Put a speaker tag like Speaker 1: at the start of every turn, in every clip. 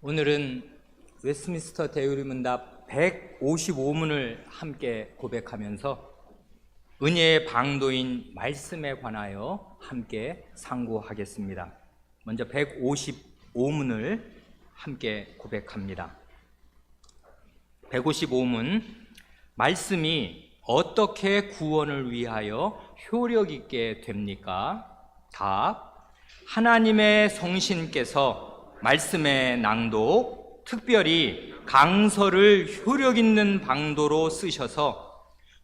Speaker 1: 오늘은 웨스트민스터 대의문답 155문을 함께 고백하면서 은혜의 방도인 말씀에 관하여 함께 상고하겠습니다. 먼저 155문을 함께 고백합니다. 155문, 말씀이 어떻게 구원을 위하여 효력 있게 됩니까? 답, 하나님의 성신께서 말씀의 낭독, 특별히 강서를 효력 있는 방도로 쓰셔서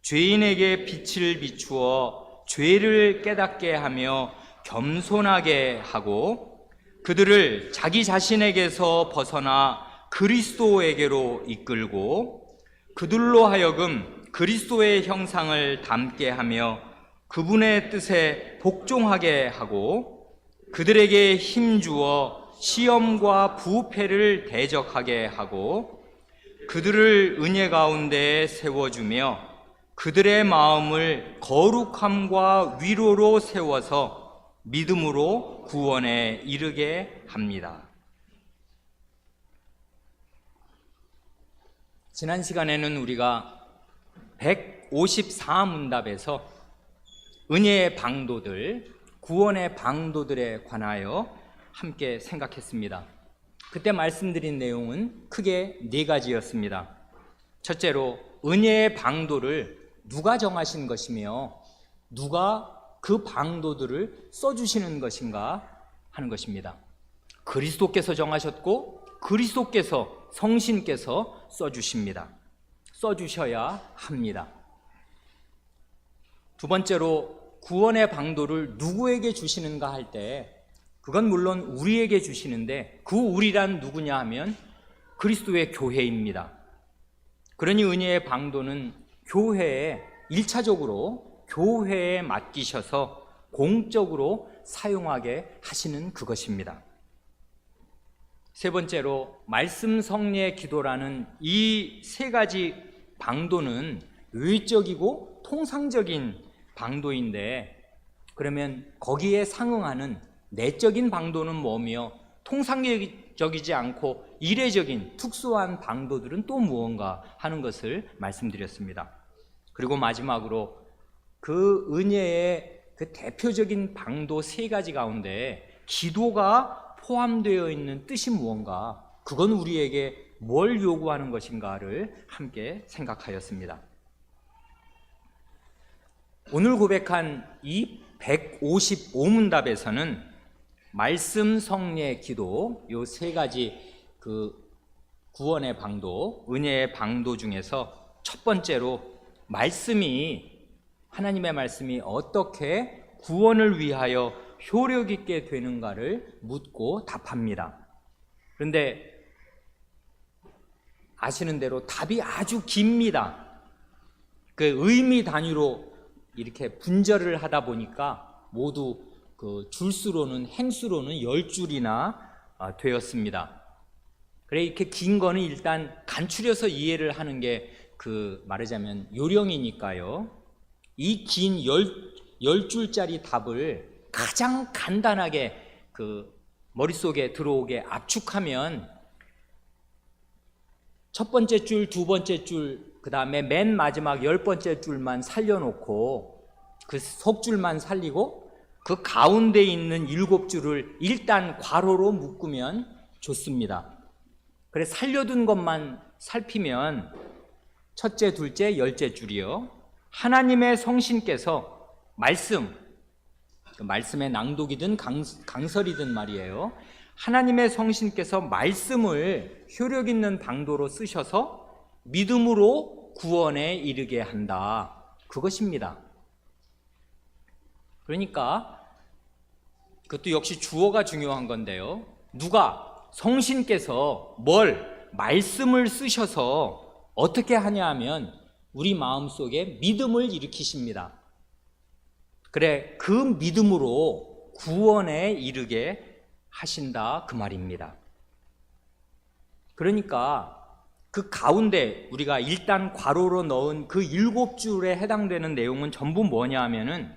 Speaker 1: 죄인에게 빛을 비추어 죄를 깨닫게 하며 겸손하게 하고 그들을 자기 자신에게서 벗어나 그리스도에게로 이끌고 그들로 하여금 그리스도의 형상을 닮게 하며 그분의 뜻에 복종하게 하고 그들에게 힘주어 시험과 부패를 대적하게 하고 그들을 은혜 가운데 세워주며 그들의 마음을 거룩함과 위로로 세워서 믿음으로 구원에 이르게 합니다. 지난 시간에는 우리가 154문답에서 은혜의 방도들, 구원의 방도들에 관하여 함께 생각했습니다. 그때 말씀드린 내용은 크게 네 가지였습니다. 첫째로, 은혜의 방도를 누가 정하신 것이며 누가 그 방도들을 써주시는 것인가 하는 것입니다. 그리스도께서 정하셨고 그리스도께서, 성신께서 써주십니다. 써주셔야 합니다. 두 번째로, 구원의 방도를 누구에게 주시는가 할 때 그건 물론 우리에게 주시는데 그 우리란 누구냐 하면 그리스도의 교회입니다. 그러니 은혜의 방도는 교회에 1차적으로 교회에 맡기셔서 공적으로 사용하게 하시는 그것입니다. 세 번째로, 말씀 성례 기도라는 이 세 가지 방도는 외적이고 통상적인 방도인데 그러면 거기에 상응하는 내적인 방도는 뭐며 통상적이지 않고 이례적인 특수한 방도들은 또 무언가 하는 것을 말씀드렸습니다. 그리고 마지막으로 그 은혜의 그 대표적인 방도 세 가지 가운데 기도가 포함되어 있는 뜻이 무언가, 그건 우리에게 뭘 요구하는 것인가를 함께 생각하였습니다. 오늘 고백한 이 155문답에서는 말씀, 성례, 기도, 요 세 가지 그 구원의 방도, 은혜의 방도 중에서 첫 번째로 하나님의 말씀이 어떻게 구원을 위하여 효력 있게 되는가를 묻고 답합니다. 그런데 아시는 대로 답이 아주 깁니다. 그 의미 단위로 이렇게 분절을 하다 보니까 모두 그 줄수로는, 행수로는 10줄이나 되었습니다. 그래, 이렇게 긴 거는 일단 간추려서 이해를 하는 게 말하자면 요령이니까요. 이 긴 10줄짜리 답을 가장 간단하게 머릿속에 들어오게 압축하면 첫 번째 줄, 두 번째 줄, 그 다음에 맨 마지막 10번째 줄만 살려놓고 그 속줄만 살리고 그 가운데 있는 7줄을 일단 괄호로 묶으면 좋습니다. 그래, 살려둔 것만 살피면 첫째, 둘째, 10째 줄이요. 하나님의 성신께서 말씀의 낭독이든 강설이든 말이에요. 하나님의 성신께서 말씀을 효력 있는 방도로 쓰셔서 믿음으로 구원에 이르게 한다. 그것입니다. 그러니까 그것도 역시 주어가 중요한 건데요. 성신께서 말씀을 쓰셔서 어떻게 하냐 하면 우리 마음속에 믿음을 일으키십니다. 그래, 그 믿음으로 구원에 이르게 하신다, 그 말입니다. 그러니까 그 가운데 우리가 일단 괄호로 넣은 그 7줄에 해당되는 내용은 전부 뭐냐 하면은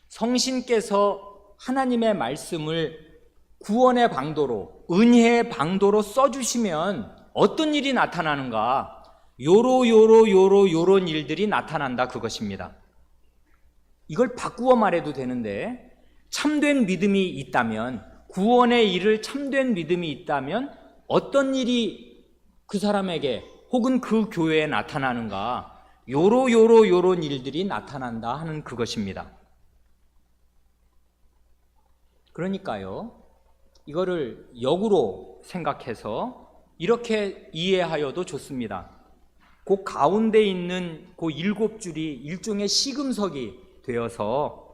Speaker 1: 성신께서 하나님의 말씀을 구원의 방도로, 은혜의 방도로 써주시면 어떤 일이 나타나는가? 요런 일들이 나타난다, 그것입니다. 이걸 바꾸어 말해도 되는데, 참된 믿음이 있다면, 구원의 일을 참된 믿음이 있다면 어떤 일이 그 사람에게 혹은 그 교회에 나타나는가? 요런 일들이 나타난다 하는 그것입니다. 그러니까요, 이거를 역으로 생각해서 이렇게 이해하여도 좋습니다. 그 가운데 있는 그 7줄이 일종의 시금석이 되어서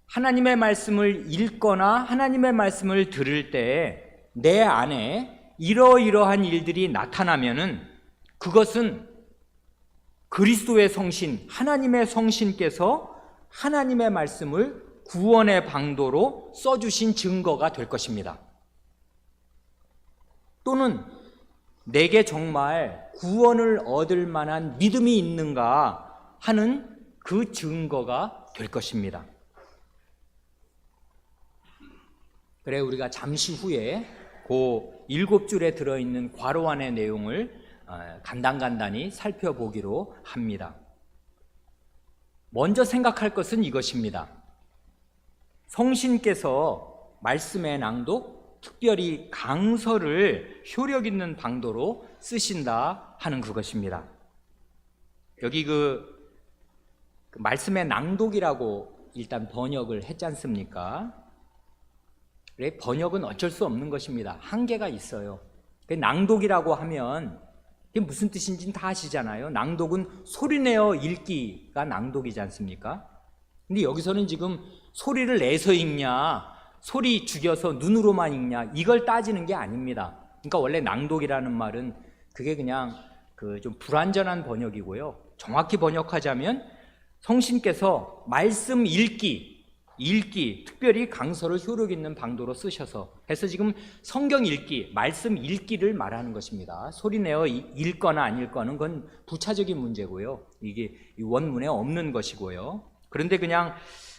Speaker 1: 하나님의 말씀을 읽거나 하나님의 말씀을 들을 때 내 안에 이러이러한 일들이 나타나면은 그것은 그리스도의 성신, 하나님의 성신께서 하나님의 말씀을 구원의 방도로 써주신 증거가 될 것입니다. 또는 내게 정말 구원을 얻을 만한 믿음이 있는가 하는 그 증거가 될 것입니다. 그래, 우리가 잠시 후에 그 7줄에 들어있는 괄호 안의 내용을 간단히 살펴보기로 합니다. 먼저 생각할 것은 이것입니다. 성신께서 말씀의 낭독, 특별히 강서를 효력 있는 방도로 쓰신다 하는 그것입니다. 여기 그 말씀의 낭독이라고 일단 번역을 했지 않습니까? 그래, 번역은 어쩔 수 없는 것입니다. 한계가 있어요. 낭독이라고 하면 그게 무슨 뜻인지는 다 아시잖아요. 낭독은 소리내어 읽기가 낭독이지 않습니까? 근데 여기서는 지금 소리를 내서 읽냐, 소리 죽여서 눈으로만 읽냐, 이걸 따지는 게 아닙니다. 그러니까 원래 낭독이라는 말은 그게 그냥 그 좀 불완전한 번역이고요. 정확히 번역하자면 성신께서 말씀 읽기, 특별히 강서를 효력 있는 방도로 쓰셔서 해서 지금 성경 읽기, 말씀 읽기를 말하는 것입니다. 소리내어 읽거나 안 읽거나 그건 부차적인 문제고요. 이게 원문에 없는 것이고요. 그런데 그냥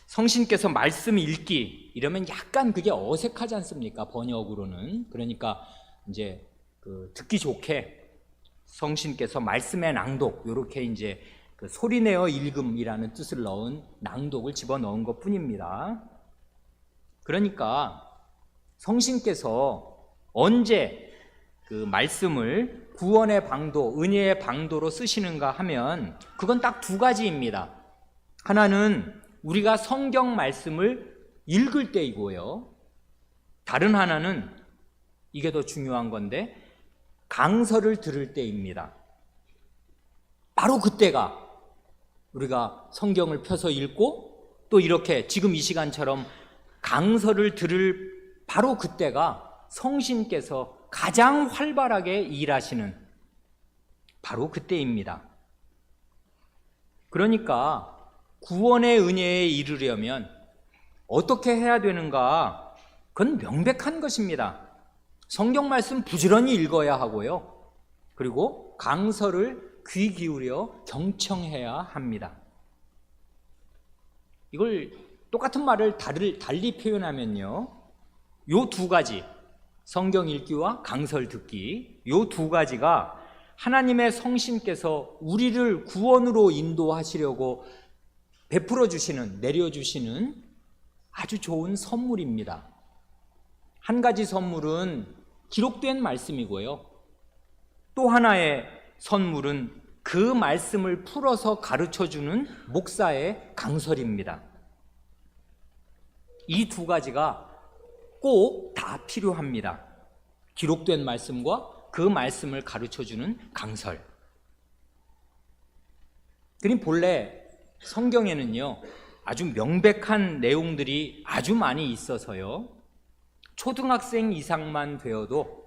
Speaker 1: 성신께서 말씀 읽기 이러면 약간 그게 어색하지 않습니까? 번역으로는. 그러니까 이제 그 듣기 좋게 성신께서 말씀의 낭독, 이렇게 이제 그 소리내어 읽음이라는 뜻을 넣은 낭독을 집어넣은 것 뿐입니다. 그러니까 성신께서 언제 그 말씀을 구원의 방도, 은혜의 방도로 쓰시는가 하면 그건 딱 두 가지입니다. 하나는 우리가 성경 말씀을 읽을 때이고요. 다른 하나는 이게 더 중요한 건데 강서를 들을 때입니다. 바로 그때가 우리가 성경을 펴서 읽고 또 이렇게 지금 이 시간처럼 강서를 들을 바로 그때가 성신께서 가장 활발하게 일하시는 바로 그때입니다. 그러니까 구원의 은혜에 이르려면 어떻게 해야 되는가? 그건 명백한 것입니다. 성경 말씀 부지런히 읽어야 하고요. 그리고 강서를 귀 기울여 경청해야 합니다. 이걸 똑같은 말을 달리 표현하면요, 요 두 가지, 성경 읽기와 강설 듣기, 요 두 가지가 하나님의 성신께서 우리를 구원으로 인도하시려고 베풀어 주시는, 내려주시는 아주 좋은 선물입니다. 한 가지 선물은 기록된 말씀이고요, 또 하나의 선물은 그 말씀을 풀어서 가르쳐주는 목사의 강설입니다. 이 두 가지가 꼭 다 필요합니다. 기록된 말씀과 그 말씀을 가르쳐주는 강설. 그럼 본래 성경에는요, 아주 명백한 내용들이 아주 많이 있어서요, 초등학생 이상만 되어도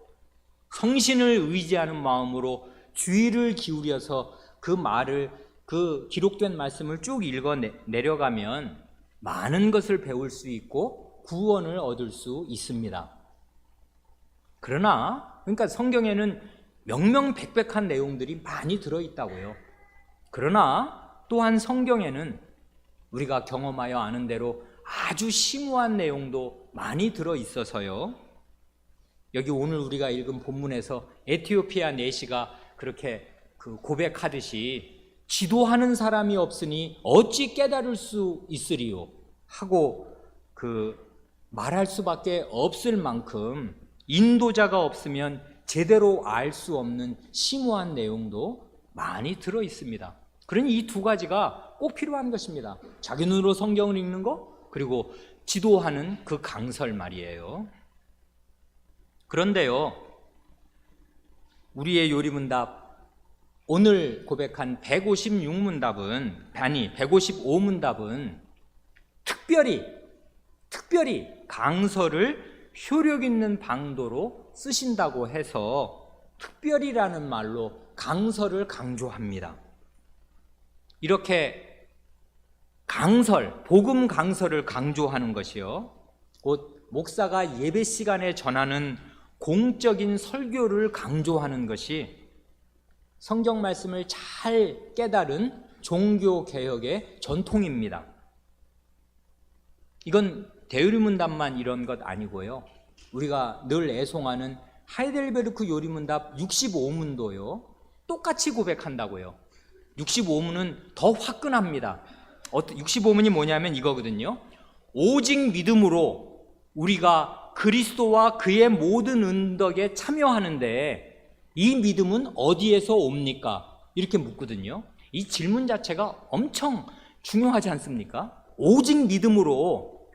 Speaker 1: 성신을 의지하는 마음으로 주의를 기울여서 그 말을, 그 기록된 말씀을 쭉 읽어 내려가면 많은 것을 배울 수 있고 구원을 얻을 수 있습니다. 그러나 그러니까 성경에는 명명백백한 내용들이 많이 들어있다고요. 그러나 또한 성경에는 우리가 경험하여 아는 대로 아주 심오한 내용도 많이 들어 있어서요. 여기 오늘 우리가 읽은 본문에서 에티오피아 내시가 그렇게 고백하듯이 지도하는 사람이 없으니 어찌 깨달을 수 있으리요 하고 말할 수밖에 없을 만큼 인도자가 없으면 제대로 알 수 없는 심오한 내용도 많이 들어 있습니다. 그러니 이 두 가지가 꼭 필요한 것입니다. 자기 눈으로 성경을 읽는 거, 그리고 지도하는 그 강설 말이에요. 그런데요, 우리의 요리문답, 오늘 고백한 155문답은 특별히 강설을 효력 있는 방도로 쓰신다고 해서 특별이라는 말로 강설을 강조합니다. 이렇게 복음 강설을 강조하는 것이요, 곧 목사가 예배 시간에 전하는 공적인 설교를 강조하는 것이 성경 말씀을 잘 깨달은 종교개혁의 전통입니다. 이건 대요리문답만 이런 것 아니고요, 우리가 늘 애송하는 하이델베르크 요리문답 65문도요 똑같이 고백한다고요. 65문은 더 화끈합니다. 65문이 뭐냐면 이거거든요. 오직 믿음으로 우리가 그리스도와 그의 모든 은덕에 참여하는데 이 믿음은 어디에서 옵니까? 이렇게 묻거든요. 이 질문 자체가 엄청 중요하지 않습니까? 오직 믿음으로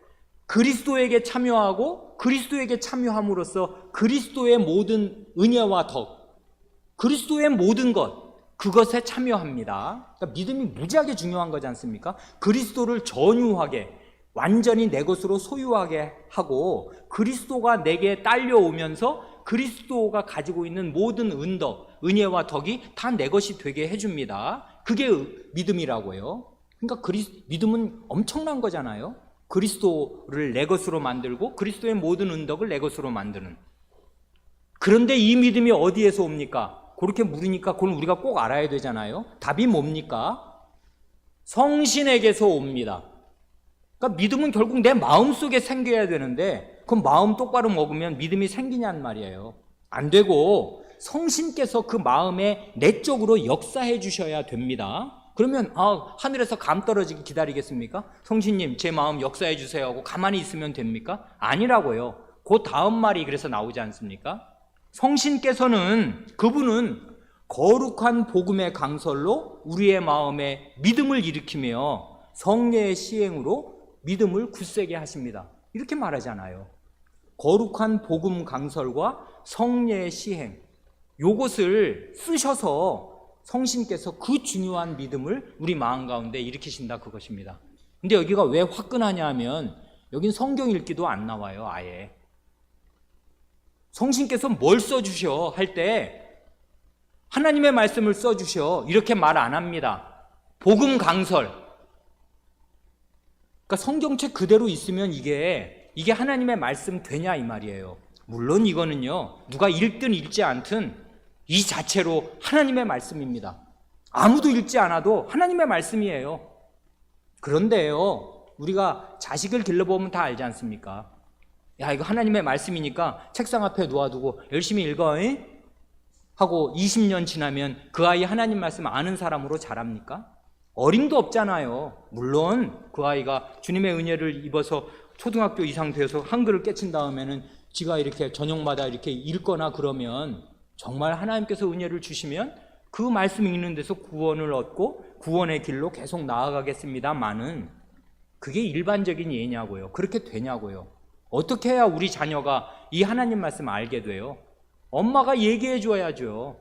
Speaker 1: 그리스도에게 참여하고 그리스도에게 참여함으로써 그리스도의 모든 은혜와 덕, 그리스도의 모든 것, 그것에 참여합니다. 그러니까 믿음이 무지하게 중요한 거지 않습니까? 그리스도를 전유하게, 완전히 내 것으로 소유하게 하고 그리스도가 내게 딸려오면서 그리스도가 가지고 있는 모든 은덕, 은혜와 덕이 다 내 것이 되게 해줍니다. 그게 믿음이라고요. 그러니까 믿음은 엄청난 거잖아요. 그리스도를 내 것으로 만들고 그리스도의 모든 은덕을 내 것으로 만드는. 그런데 이 믿음이 어디에서 옵니까? 그렇게 물으니까 그건 우리가 꼭 알아야 되잖아요. 답이 뭡니까? 성신에게서 옵니다. 그러니까 믿음은 결국 내 마음속에 생겨야 되는데 그럼 마음 똑바로 먹으면 믿음이 생기냔 말이에요. 안 되고 성신께서 그 마음에 내적으로 역사해 주셔야 됩니다. 그러면 하늘에서 감 떨어지기 기다리겠습니까? 성신님 제 마음 역사해 주세요 하고 가만히 있으면 됩니까? 아니라고요. 그 다음 말이 그래서 나오지 않습니까? 성신께서는, 그분은 거룩한 복음의 강설로 우리의 마음에 믿음을 일으키며 성례의 시행으로 믿음을 굳세게 하십니다. 이렇게 말하잖아요. 거룩한 복음 강설과 성례의 시행, 요것을 쓰셔서 성신께서 그 중요한 믿음을 우리 마음 가운데 일으키신다, 그것입니다. 근데 여기가 왜 화끈하냐 하면 여긴 성경 읽기도 안 나와요. 아예 성신께서 뭘 써주셔 할 때 하나님의 말씀을 써주셔 이렇게 말 안 합니다. 복음 강설. 그러니까 성경책 그대로 있으면 이게 하나님의 말씀 되냐 이 말이에요. 물론 이거는요, 누가 읽든 읽지 않든 이 자체로 하나님의 말씀입니다. 아무도 읽지 않아도 하나님의 말씀이에요. 그런데요, 우리가 자식을 길러보면 다 알지 않습니까? 야, 이거 하나님의 말씀이니까 책상 앞에 놓아두고 열심히 읽어 하고 20년 지나면 그 아이 하나님 말씀 아는 사람으로 자랍니까? 어림도 없잖아요. 물론 그 아이가 주님의 은혜를 입어서 초등학교 이상 되어서 한글을 깨친 다음에는 지가 이렇게 저녁마다 이렇게 읽거나 그러면 정말 하나님께서 은혜를 주시면 그 말씀 읽는 데서 구원을 얻고 구원의 길로 계속 나아가겠습니다만은 그게 일반적인 예냐고요. 그렇게 되냐고요. 어떻게 해야 우리 자녀가 이 하나님 말씀 알게 돼요? 엄마가 얘기해 줘야죠.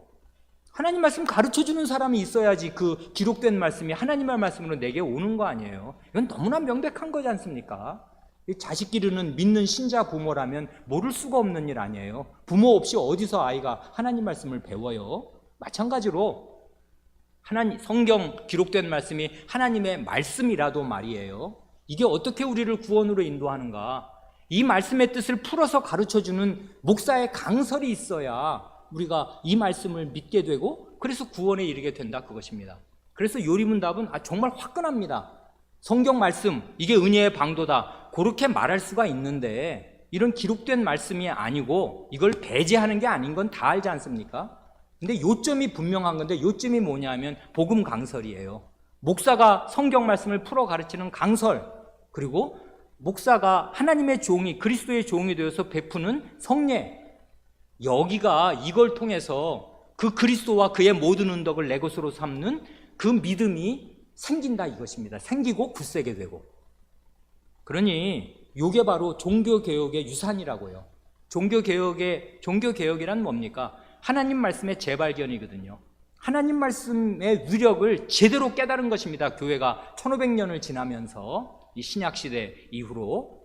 Speaker 1: 하나님 말씀 가르쳐주는 사람이 있어야지 그 기록된 말씀이 하나님의 말씀으로 내게 오는 거 아니에요. 이건 너무나 명백한 거지 않습니까? 자식 기르는 믿는 신자 부모라면 모를 수가 없는 일 아니에요. 부모 없이 어디서 아이가 하나님 말씀을 배워요? 마찬가지로 성경 기록된 말씀이 하나님의 말씀이라도 말이에요. 이게 어떻게 우리를 구원으로 인도하는가? 이 말씀의 뜻을 풀어서 가르쳐주는 목사의 강설이 있어야 우리가 이 말씀을 믿게 되고 그래서 구원에 이르게 된다, 그것입니다. 그래서 요리문답은 정말 화끈합니다. 성경 말씀, 이게 은혜의 방도다. 그렇게 말할 수가 있는데 이런 기록된 말씀이 아니고 이걸 배제하는 게 아닌 건 다 알지 않습니까? 근데 요점이 분명한 건데 요점이 뭐냐면 복음 강설이에요. 목사가 성경 말씀을 풀어 가르치는 강설, 그리고 목사가 하나님의 종이, 그리스도의 종이 되어서 베푸는 성례, 여기가 이걸 통해서 그 그리스도와 그의 모든 은덕을 내 것으로 삼는 그 믿음이 생긴다 이것입니다. 생기고 굳세게 되고. 그러니 이게 바로 종교개혁의 유산이라고요. 종교개혁이란 뭡니까? 하나님 말씀의 재발견이거든요. 하나님 말씀의 위력을 제대로 깨달은 것입니다. 교회가 1500년을 지나면서 이 신약시대 이후로.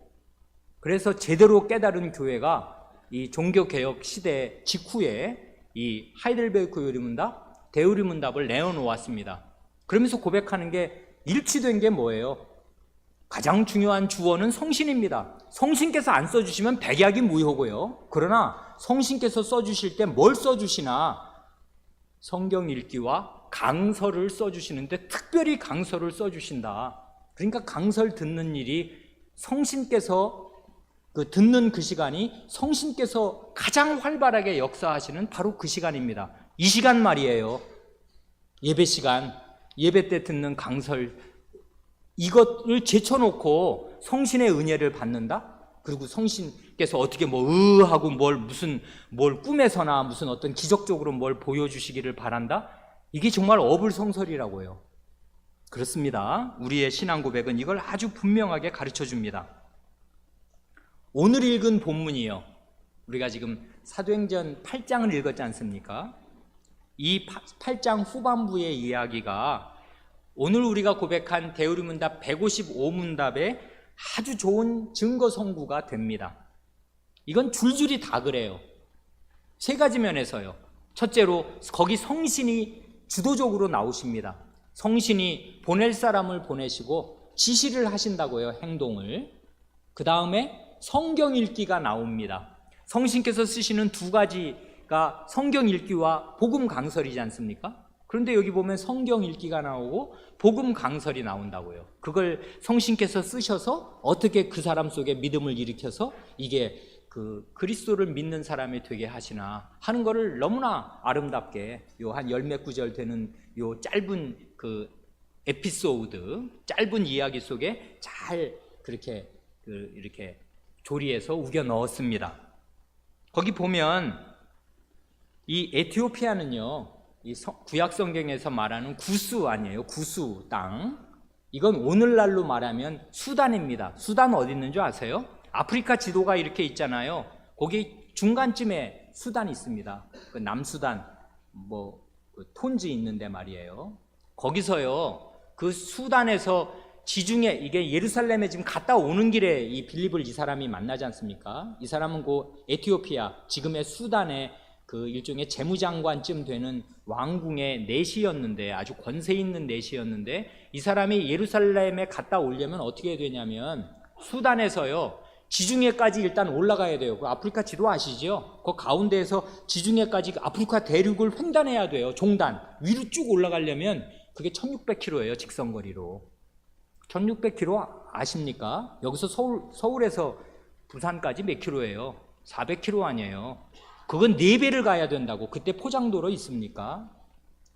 Speaker 1: 그래서 제대로 깨달은 교회가 이 종교개혁 시대 직후에 이 하이델베르크 요리문답, 대요리문답을 내어놓았습니다. 그러면서 고백하는 게 일치된 게 뭐예요? 가장 중요한 주어는 성신입니다. 성신께서 안 써주시면 백약이 무효고요. 그러나 성신께서 써주실 때 뭘 써주시나? 성경 읽기와 강설을 써주시는데 특별히 강설을 써주신다. 그러니까 강설 듣는 일이 성신께서 듣는 그 시간이 성신께서 가장 활발하게 역사하시는 바로 그 시간입니다. 이 시간 말이에요. 예배 시간, 예배 때 듣는 강설, 이것을 제쳐놓고 성신의 은혜를 받는다? 그리고 성신께서 어떻게 하고 뭘 꿈에서나 무슨 어떤 기적적으로 뭘 보여주시기를 바란다? 이게 정말 어불성설이라고요. 그렇습니다. 우리의 신앙 고백은 이걸 아주 분명하게 가르쳐 줍니다. 오늘 읽은 본문이요. 우리가 지금 사도행전 8장을 읽었지 않습니까? 이 8장 후반부의 이야기가 오늘 우리가 고백한 대요리문답 155문답의 아주 좋은 증거 선구가 됩니다. 이건 줄줄이 다 그래요. 세 가지 면에서요. 첫째로 거기 성신이 주도적으로 나오십니다. 성신이 보낼 사람을 보내시고 지시를 하신다고요, 행동을. 그 다음에 성경 읽기가 나옵니다. 성신께서 쓰시는 두 가지가 성경 읽기와 복음 강설이지 않습니까? 그런데 여기 보면 성경 읽기가 나오고 복음 강설이 나온다고요. 그걸 성신께서 쓰셔서 어떻게 그 사람 속에 믿음을 일으켜서 이게 그 그리스도를 믿는 사람이 되게 하시나 하는 거를 너무나 아름답게 요 한 열 몇 구절 되는 요 짧은 그 에피소드, 짧은 이야기 속에 잘 그렇게 이렇게 조리해서 우겨 넣었습니다. 거기 보면 이 에티오피아는요, 이 구약 성경에서 말하는 구스 아니에요? 구스 땅. 이건 오늘날로 말하면 수단입니다. 수단 어디 있는 줄 아세요? 아프리카 지도가 이렇게 있잖아요. 거기 중간쯤에 수단이 있습니다. 그 남수단, 그 톤지 있는데 말이에요. 거기서요, 그 수단에서 지중해, 이게 예루살렘에 지금 갔다 오는 길에 이 빌립을 이 사람이 만나지 않습니까? 이 사람은 그 에티오피아, 지금의 수단의 그 일종의 재무장관쯤 되는 왕궁의 내시였는데, 아주 권세 있는 내시였는데, 이 사람이 예루살렘에 갔다 오려면 어떻게 해야 되냐면 수단에서요 지중해까지 일단 올라가야 돼요. 그 아프리카 지도 아시죠? 그 가운데에서 지중해까지 아프리카 대륙을 횡단해야 돼요. 종단 위로 쭉 올라가려면 그게 1600km예요. 직선거리로 1600km 아십니까? 여기서 서울에서 부산까지 몇 킬로예요? 400km 아니에요. 그건 4배를 가야 된다고. 그때 포장도로 있습니까?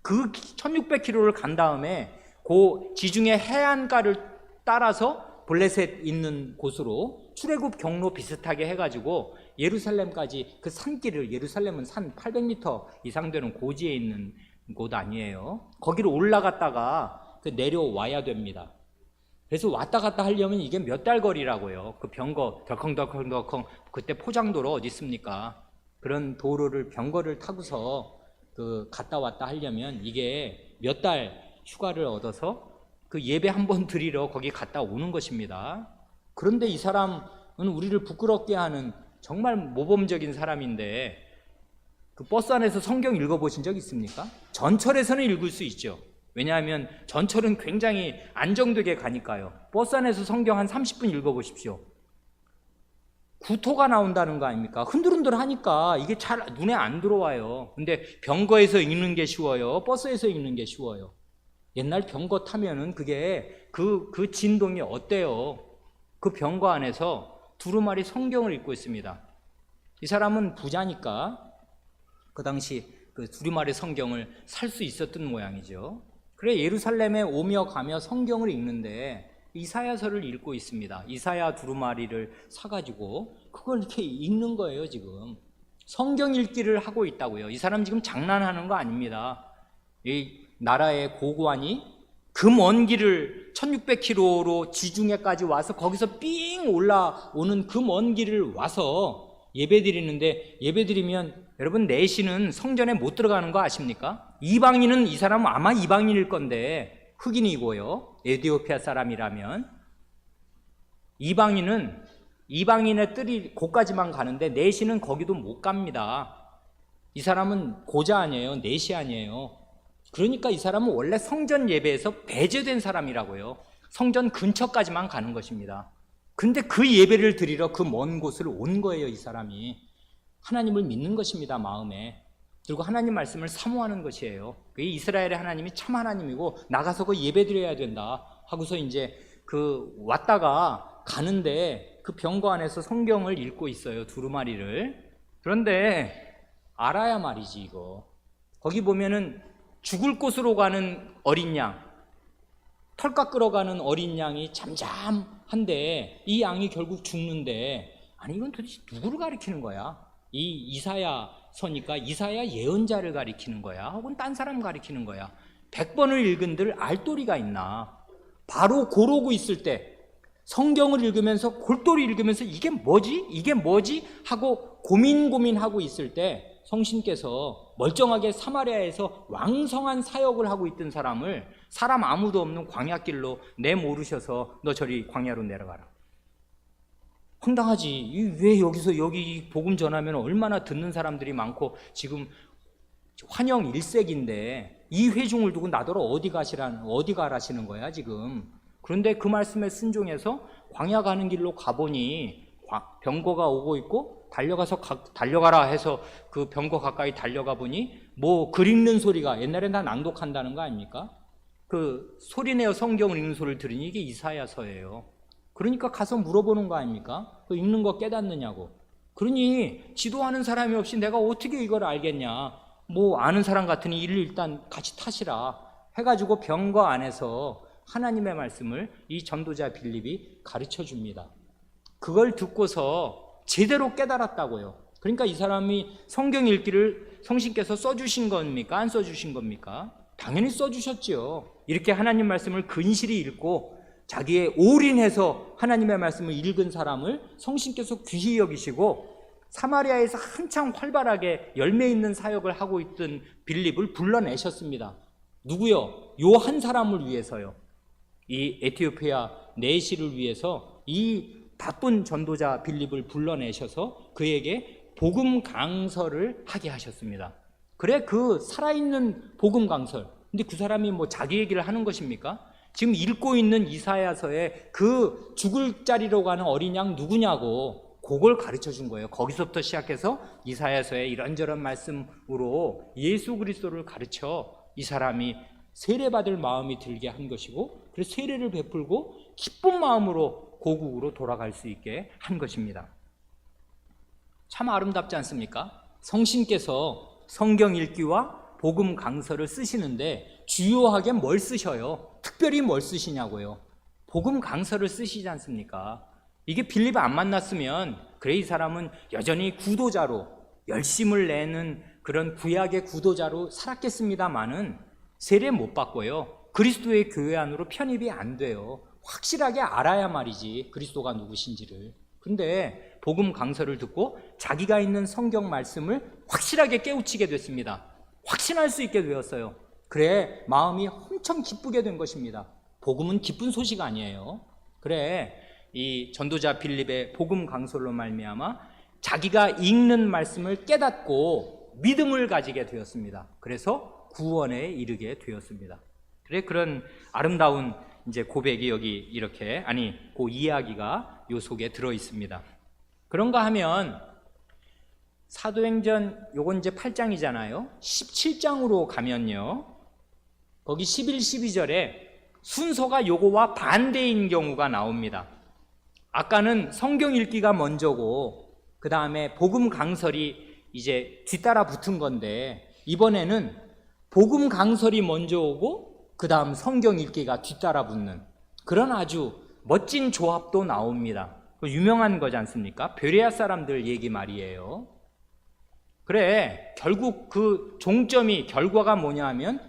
Speaker 1: 그 1600km를 간 다음에 그 지중해 해안가를 따라서 블레셋 있는 곳으로 출애굽 경로 비슷하게 해가지고 예루살렘까지 그 산길을, 예루살렘은 산 800m 이상 되는 고지에 있는 곳 아니에요. 거기로 올라갔다가 내려와야 됩니다. 그래서 왔다 갔다 하려면 이게 몇 달 거리라고요. 그 병거 덜컹덜컹 그때 포장도로 어디 있습니까? 그런 도로를 병거를 타고서 그 갔다 왔다 하려면 이게 몇 달 휴가를 얻어서 그 예배 한 번 드리러 거기 갔다 오는 것입니다. 그런데 이 사람은 우리를 부끄럽게 하는 정말 모범적인 사람인데, 그 버스 안에서 성경 읽어보신 적 있습니까? 전철에서는 읽을 수 있죠. 왜냐하면 전철은 굉장히 안정되게 가니까요. 버스 안에서 성경 한 30분 읽어보십시오. 구토가 나온다는 거 아닙니까? 흔들흔들 하니까 이게 잘 눈에 안 들어와요. 근데 병거에서 읽는 게 쉬워요? 버스에서 읽는 게 쉬워요? 옛날 병거 타면은 그게 그 진동이 어때요? 그 병거 안에서 두루마리 성경을 읽고 있습니다. 이 사람은 부자니까 그 당시 그 두루마리 성경을 살 수 있었던 모양이죠. 그래 예루살렘에 오며 가며 성경을 읽는데 이사야서를 읽고 있습니다. 이사야 두루마리를 사가지고 그걸 이렇게 읽는 거예요. 지금 성경 읽기를 하고 있다고요. 이 사람 지금 장난하는 거 아닙니다. 이 나라의 고관이 그 먼 길을 1600km로 지중해까지 와서 거기서 삥 올라오는 그 먼 길을 와서 예배드리는데, 예배드리면 여러분 내시는 성전에 못 들어가는 거 아십니까? 이방인은, 이 사람은 아마 이방인일 건데 흑인이고요, 에티오피아 사람이라면 이방인의 뜰이 곳까지만 가는데 내시는 거기도 못 갑니다. 이 사람은 고자 아니에요, 내시 아니에요. 그러니까 이 사람은 원래 성전 예배에서 배제된 사람이라고요. 성전 근처까지만 가는 것입니다. 근데 그 예배를 드리러 그 먼 곳을 온 거예요. 이 사람이 하나님을 믿는 것입니다, 마음에. 그리고 하나님 말씀을 사모하는 것이에요. 이스라엘의 하나님이 참 하나님이고 나가서 그 예배 드려야 된다 하고서 이제 그 왔다가 가는데 그 병거 안에서 성경을 읽고 있어요, 두루마리를. 그런데 알아야 말이지, 이거 거기 보면은 죽을 곳으로 가는 어린 양, 털 깎으러 가는 어린 양이 잠잠한데 이 양이 결국 죽는데, 아니 이건 도대체 누구를 가리키는 거야? 이 이사야서니까 이사야 예언자를 가리키는 거야, 혹은 딴 사람 가리키는 거야? 100번을 읽은들 알도리가 있나? 바로 고러고 있을 때 성경을 읽으면서 골똘히 읽으면서 이게 뭐지 하고 고민하고 있을 때 성신께서 멀쩡하게 사마리아에서 왕성한 사역을 하고 있던 사람을 사람 아무도 없는 광야길로 내모르셔서 너 저리 광야로 내려가라. 황당하지. 왜 여기 복음 전하면 얼마나 듣는 사람들이 많고 지금 환영 1세기인데 이 회중을 두고 나더러 어디 가라시는 거야 지금. 그런데 그 말씀에 순종해서 광야 가는 길로 가보니 병거가 오고 있고 달려가라 해서 그 병거 가까이 달려가 보니 뭐 글 읽는 소리가, 옛날에 나 낭독한다는 거 아닙니까? 그 소리내어 성경을 읽는 소리를 들으니 이게 이사야서예요. 그러니까 가서 물어보는 거 아닙니까? 그 읽는 거 깨닫느냐고. 그러니 지도하는 사람이 없이 내가 어떻게 이걸 알겠냐, 뭐 아는 사람 같으니 이를 일단 같이 타시라 해가지고 병거 안에서 하나님의 말씀을 이 전도자 빌립이 가르쳐 줍니다. 그걸 듣고서 제대로 깨달았다고요. 그러니까 이 사람이 성경 읽기를 성신께서 써주신 겁니까? 안 써주신 겁니까? 당연히 써주셨죠. 이렇게 하나님 말씀을 근실히 읽고 자기의 올인해서 하나님의 말씀을 읽은 사람을 성신께서 귀히 여기시고 사마리아에서 한창 활발하게 열매 있는 사역을 하고 있던 빌립을 불러내셨습니다. 누구요? 요 한 사람을 위해서요. 이 에티오피아 내시를 위해서 이 바쁜 전도자 빌립을 불러내셔서 그에게 복음 강설을 하게 하셨습니다. 그래, 그 살아있는 복음 강설. 근데 그 사람이 뭐 자기 얘기를 하는 것입니까? 지금 읽고 있는 이사야서에 그 죽을 자리로 가는 어린 양 누구냐고 그걸 가르쳐 준 거예요. 거기서부터 시작해서 이사야서의 이런저런 말씀으로 예수 그리스도를 가르쳐 이 사람이 세례받을 마음이 들게 한 것이고, 그래서 세례를 베풀고 기쁜 마음으로 고국으로 돌아갈 수 있게 한 것입니다. 참 아름답지 않습니까? 성신께서 성경 읽기와 복음 강서를 쓰시는데 주요하게 뭘 쓰셔요? 특별히 뭘 쓰시냐고요? 복음 강서를 쓰시지 않습니까? 이게 빌립 안 만났으면 그래 이 사람은 여전히 구도자로 열심을 내는 그런 구약의 구도자로 살았겠습니다마는 세례 못 받고요, 그리스도의 교회 안으로 편입이 안 돼요. 확실하게 알아야 말이지 그리스도가 누구신지를. 근데 복음 강서를 듣고 자기가 있는 성경 말씀을 확실하게 깨우치게 됐습니다. 확신할 수 있게 되었어요. 그래 마음이 엄청 기쁘게 된 것입니다. 복음은 기쁜 소식 아니에요. 그래 이 전도자 빌립의 복음 강설로 말미암아 자기가 읽는 말씀을 깨닫고 믿음을 가지게 되었습니다. 그래서 구원에 이르게 되었습니다. 그래 그런 아름다운 이제 고백이 여기 이렇게, 그 이야기가 요 속에 들어 있습니다. 그런가 하면 사도행전 요건 이제 8장이잖아요. 17장으로 가면요, 거기 11, 12절에 순서가 요거와 반대인 경우가 나옵니다. 아까는 성경 읽기가 먼저고 그 다음에 복음 강설이 이제 뒤따라 붙은 건데, 이번에는 복음 강설이 먼저 오고 그 다음 성경 읽기가 뒤따라 붙는 그런 아주 멋진 조합도 나옵니다. 유명한 거지 않습니까? 베레아 사람들 얘기 말이에요. 그래, 결국 그 종점이, 결과가 뭐냐 하면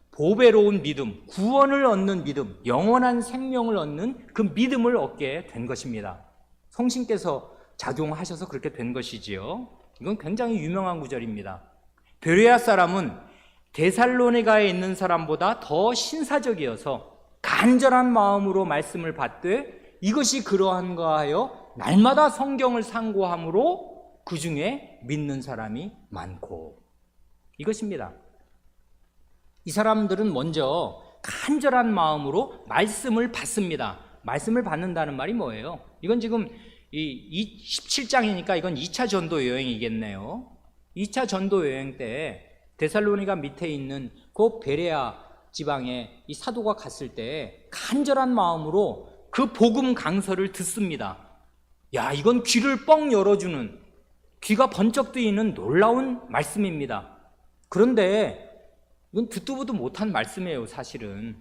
Speaker 1: 보배로운 믿음, 구원을 얻는 믿음, 영원한 생명을 얻는 그 믿음을 얻게 된 것입니다. 성신께서 작용하셔서 그렇게 된 것이지요. 이건 굉장히 유명한 구절입니다. 베레아 사람은 데살로니가에 있는 사람보다 더 신사적이어서 간절한 마음으로 말씀을 받되 이것이 그러한가 하여 날마다 성경을 상고함으로 그 중에 믿는 사람이 많고, 이것입니다. 이 사람들은 먼저 간절한 마음으로 말씀을 받습니다. 말씀을 받는다는 말이 뭐예요? 이건 지금 이 17장이니까 이건 2차 전도 여행이겠네요. 2차 전도 여행 때 데살로니가 밑에 있는 그 베레아 지방에 이 사도가 갔을 때 간절한 마음으로 그 복음 강설을 듣습니다. 야, 이건 귀를 뻥 열어주는, 귀가 번쩍 뜨이는 놀라운 말씀입니다. 그런데 이건 듣도 보도 못한 말씀이에요. 사실은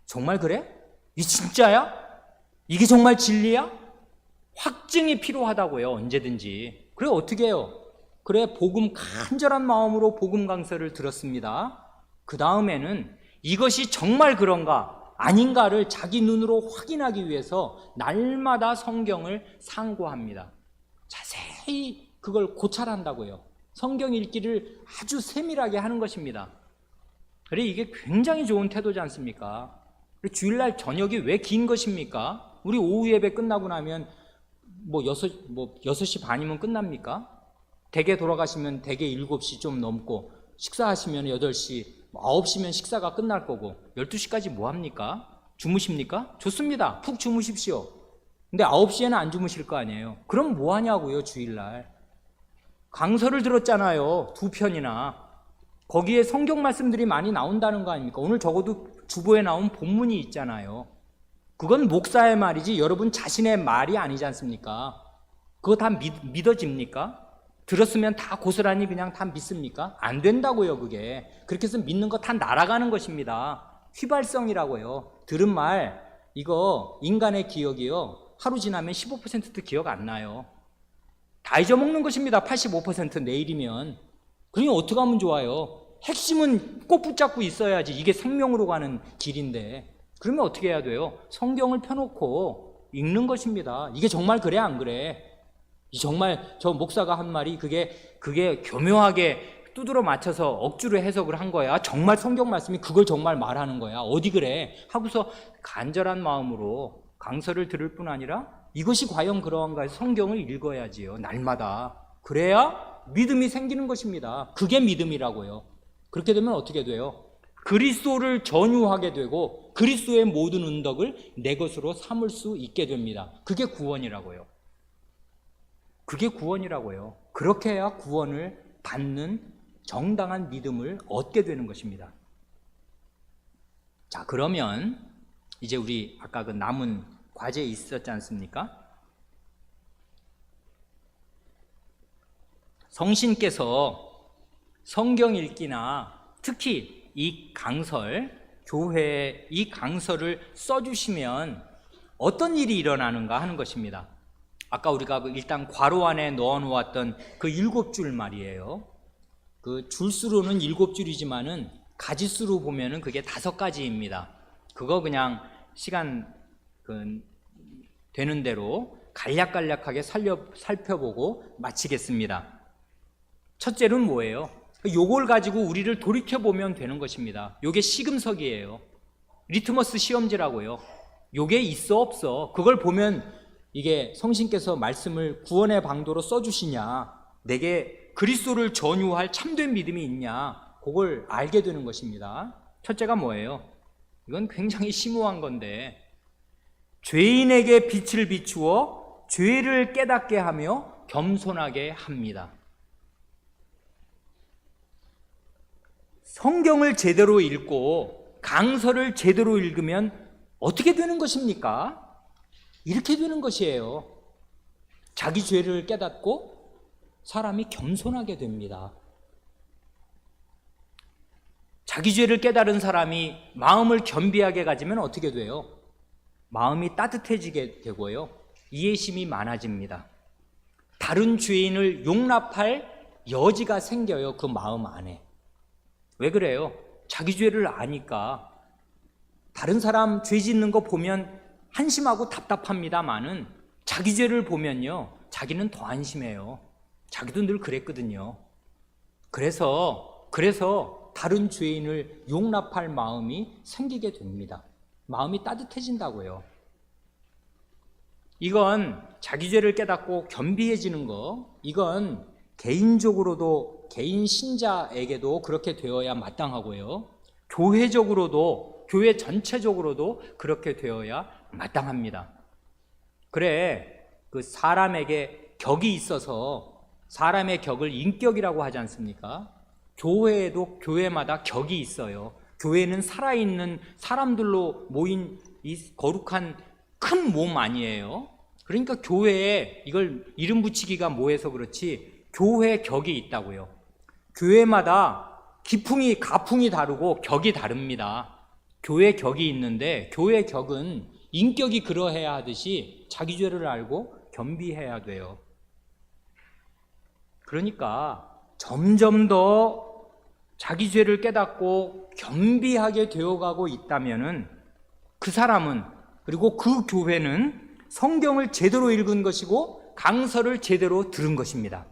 Speaker 1: 정말 그래? 이 진짜야? 이게 정말 진리야? 확증이 필요하다고요. 언제든지. 그래, 어떻게 해요? 그래, 복음 간절한 마음으로 복음 강설을 들었습니다. 그 다음에는 이것이 정말 그런가 아닌가를 자기 눈으로 확인하기 위해서 날마다 성경을 상고합니다. 자세히 그걸 고찰한다고요. 성경 읽기를 아주 세밀하게 하는 것입니다. 그래, 이게 굉장히 좋은 태도지 않습니까? 주일날 저녁이 왜 긴 것입니까? 우리 오후 예배 끝나고 나면 6시 반이면 끝납니까? 댁에 돌아가시면 댁에 7시 좀 넘고, 식사하시면 8시, 9시면 식사가 끝날 거고, 12시까지 뭐 합니까? 주무십니까? 좋습니다. 푹 주무십시오. 근데 9시에는 안 주무실 거 아니에요. 그럼 뭐 하냐고요, 주일날. 강설을 들었잖아요. 2편이나. 거기에 성경 말씀들이 많이 나온다는 거 아닙니까? 오늘 적어도 주보에 나온 본문이 있잖아요. 그건 목사의 말이지 여러분 자신의 말이 아니지 않습니까? 그거 다 믿어집니까? 들었으면 다 고스란히 그냥 다 믿습니까? 안 된다고요. 그게 그렇게 해서 믿는 거 다 날아가는 것입니다. 휘발성이라고요. 들은 말, 이거 인간의 기억이요, 하루 지나면 15%도 기억 안 나요. 다 잊어먹는 것입니다. 85% 내일이면. 그러니 어떻게 하면 좋아요? 핵심은 꼭 붙잡고 있어야지. 이게 생명으로 가는 길인데. 그러면 어떻게 해야 돼요? 성경을 펴놓고 읽는 것입니다. 이게 정말 그래 안 그래? 정말 저 목사가 한 말이 그게 교묘하게 두드러 맞춰서 억지로 해석을 한 거야? 정말 성경 말씀이 그걸 정말 말하는 거야? 어디 그래? 하고서 간절한 마음으로 강설을 들을 뿐 아니라 이것이 과연 그러한가 해서 성경을 읽어야지요. 날마다. 그래야 믿음이 생기는 것입니다. 그게 믿음이라고요. 그렇게 되면 어떻게 돼요? 그리스도를 전유하게 되고 그리스도의 모든 은덕을 내 것으로 삼을 수 있게 됩니다. 그게 구원이라고요. 그게 구원이라고요. 그렇게 해야 구원을 받는 정당한 믿음을 얻게 되는 것입니다. 자, 그러면 이제 우리 아까 그 남은 과제 있었지 않습니까? 성신께서 성경 읽기나 특히 이 강설, 교회에 이 강설을 써주시면 어떤 일이 일어나는가 하는 것입니다. 아까 우리가 일단 괄호 안에 넣어놓았던 그 7줄 말이에요. 그 줄수로는 7줄이지만은 가지수로 보면은 그게 5가지입니다. 그거 그냥 시간 되는 대로 간략간략하게 살펴보고 마치겠습니다. 첫째는 뭐예요? 요걸 가지고 우리를 돌이켜보면 되는 것입니다. 요게 시금석이에요. 리트머스 시험지라고요. 요게 있어 없어? 그걸 보면 이게 성신께서 말씀을 구원의 방도로 써주시냐, 내게 그리스도를 전유할 참된 믿음이 있냐, 그걸 알게 되는 것입니다. 첫째가 뭐예요? 이건 굉장히 심오한 건데, 죄인에게 빛을 비추어 죄를 깨닫게 하며 겸손하게 합니다. 성경을 제대로 읽고 강설을 제대로 읽으면 어떻게 되는 것입니까? 이렇게 되는 것이에요. 자기 죄를 깨닫고 사람이 겸손하게 됩니다. 자기 죄를 깨달은 사람이 마음을 겸비하게 가지면 어떻게 돼요? 마음이 따뜻해지게 되고요. 이해심이 많아집니다. 다른 죄인을 용납할 여지가 생겨요. 그 마음 안에. 왜 그래요? 자기 죄를 아니까. 다른 사람 죄 짓는 거 보면 한심하고 답답합니다만은 자기 죄를 보면요, 자기는 더 안심해요. 자기도 늘 그랬거든요. 그래서 다른 죄인을 용납할 마음이 생기게 됩니다. 마음이 따뜻해진다고요. 이건 자기 죄를 깨닫고 겸비해지는 거, 이건 개인적으로도, 개인 신자에게도 그렇게 되어야 마땅하고요. 교회적으로도, 교회 전체적으로도 그렇게 되어야 마땅합니다. 그래, 그 사람에게 격이 있어서 사람의 격을 인격이라고 하지 않습니까? 교회에도 교회마다 격이 있어요. 교회는 살아있는 사람들로 모인 이 거룩한 큰 몸 아니에요. 그러니까 교회에, 이걸 이름 붙이기가 뭐해서 그렇지, 교회 격이 있다고요. 교회마다 기풍이, 가풍이 다르고 격이 다릅니다. 교회 격이 있는데 교회 격은 인격이 그러해야 하듯이 자기 죄를 알고 겸비해야 돼요. 그러니까 점점 더 자기 죄를 깨닫고 겸비하게 되어가고 있다면은 그 사람은, 그리고 그 교회는 성경을 제대로 읽은 것이고 강서를 제대로 들은 것입니다.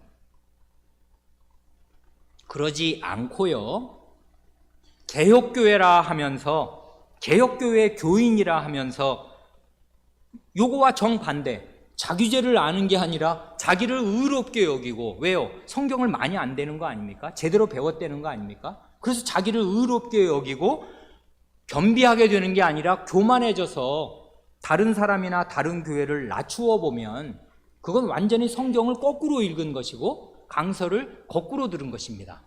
Speaker 1: 그러지 않고요, 개혁교회라 하면서, 개혁교회 교인이라 하면서 요거와 정반대, 자기 죄를 아는 게 아니라 자기를 의롭게 여기고, 왜요? 성경을 많이 안 되는 거 아닙니까? 제대로 배웠다는 거 아닙니까? 그래서 자기를 의롭게 여기고 겸비하게 되는 게 아니라 교만해져서 다른 사람이나 다른 교회를 낮추어 보면 그건 완전히 성경을 거꾸로 읽은 것이고 강서를 거꾸로 들은 것입니다.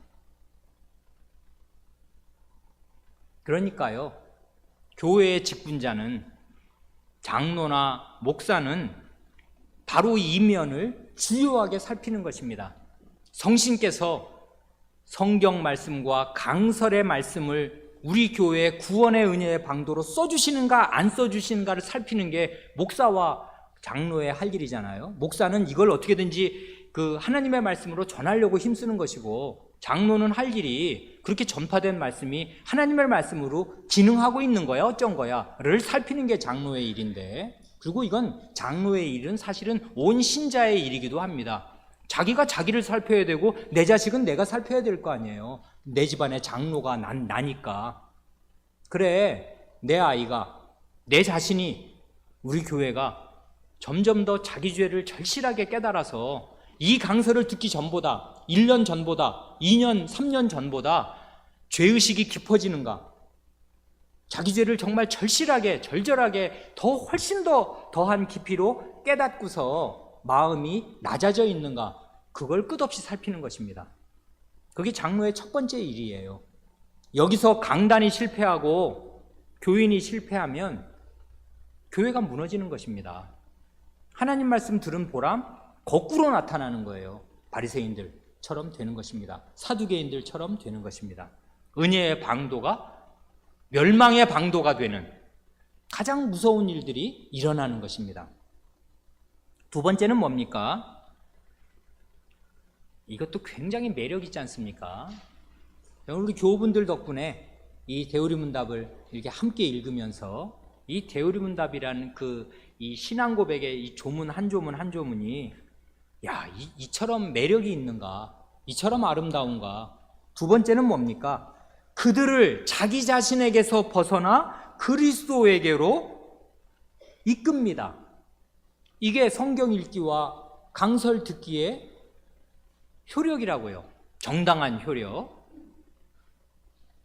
Speaker 1: 그러니까요, 교회의 직분자는, 장로나 목사는 바로 이 면을 주요하게 살피는 것입니다. 성신께서 성경 말씀과 강설의 말씀을 우리 교회의 구원의 은혜의 방도로 써주시는가 안 써주시는가를 살피는 게 목사와 장로의 할 일이잖아요. 목사는 이걸 어떻게든지 그 하나님의 말씀으로 전하려고 힘쓰는 것이고, 장로는 할 일이 그렇게 전파된 말씀이 하나님의 말씀으로 진흥하고 있는 거야, 어쩐 거야를 살피는 게 장로의 일인데, 그리고 이건 장로의 일은 사실은 온 신자의 일이기도 합니다. 자기가 자기를 살펴야 되고 내 자식은 내가 살펴야 될 거 아니에요. 내 집안에 장로가 나니까. 그래, 내 아이가, 내 자신이, 우리 교회가 점점 더 자기 죄를 절실하게 깨달아서 이 강서를 듣기 전보다, 1년 전보다, 2년, 3년 전보다 죄의식이 깊어지는가, 자기 죄를 정말 절실하게, 절절하게 더 훨씬 더 더한 깊이로 깨닫고서 마음이 낮아져 있는가, 그걸 끝없이 살피는 것입니다. 그게 장로의 첫 번째 일이에요. 여기서 강단이 실패하고 교인이 실패하면 교회가 무너지는 것입니다. 하나님 말씀 들은 보람 거꾸로 나타나는 거예요. 바리새인들처럼 되는 것입니다. 사두개인들처럼 되는 것입니다. 은혜의 방도가 멸망의 방도가 되는 가장 무서운 일들이 일어나는 것입니다. 두 번째는 뭡니까? 이것도 굉장히 매력 있지 않습니까? 우리 교우분들 덕분에 이 대우리문답을 이렇게 함께 읽으면서 이 대우리문답이라는 이 신앙 고백의 이 조문 한 조문 한 조문이, 야, 이처럼 매력이 있는가, 이처럼 아름다운가. 두 번째는 뭡니까? 그들을 자기 자신에게서 벗어나 그리스도에게로 이끕니다. 이게 성경 읽기와 강설 듣기의 효력이라고요. 정당한 효력.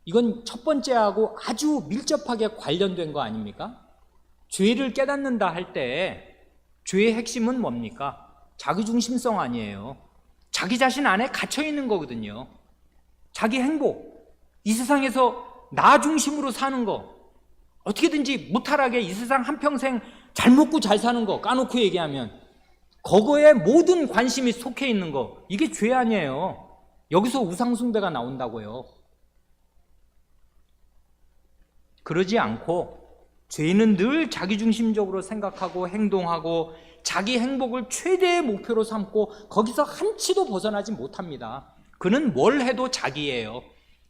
Speaker 1: 이건 첫 번째하고 아주 밀접하게 관련된 거 아닙니까? 죄를 깨닫는다 할 때 죄의 핵심은 뭡니까? 자기중심성 아니에요. 자기 자신 안에 갇혀 있는 거거든요. 자기 행복, 이 세상에서 나 중심으로 사는 거, 어떻게든지 무탈하게 이 세상 한평생 잘 먹고 잘 사는 거 까놓고 얘기하면 그거에 모든 관심이 속해 있는 거, 이게 죄 아니에요. 여기서 우상숭배가 나온다고요. 그러지 않고 죄인은 늘 자기중심적으로 생각하고 행동하고 자기 행복을 최대의 목표로 삼고 거기서 한치도 벗어나지 못합니다. 그는 뭘 해도 자기예요.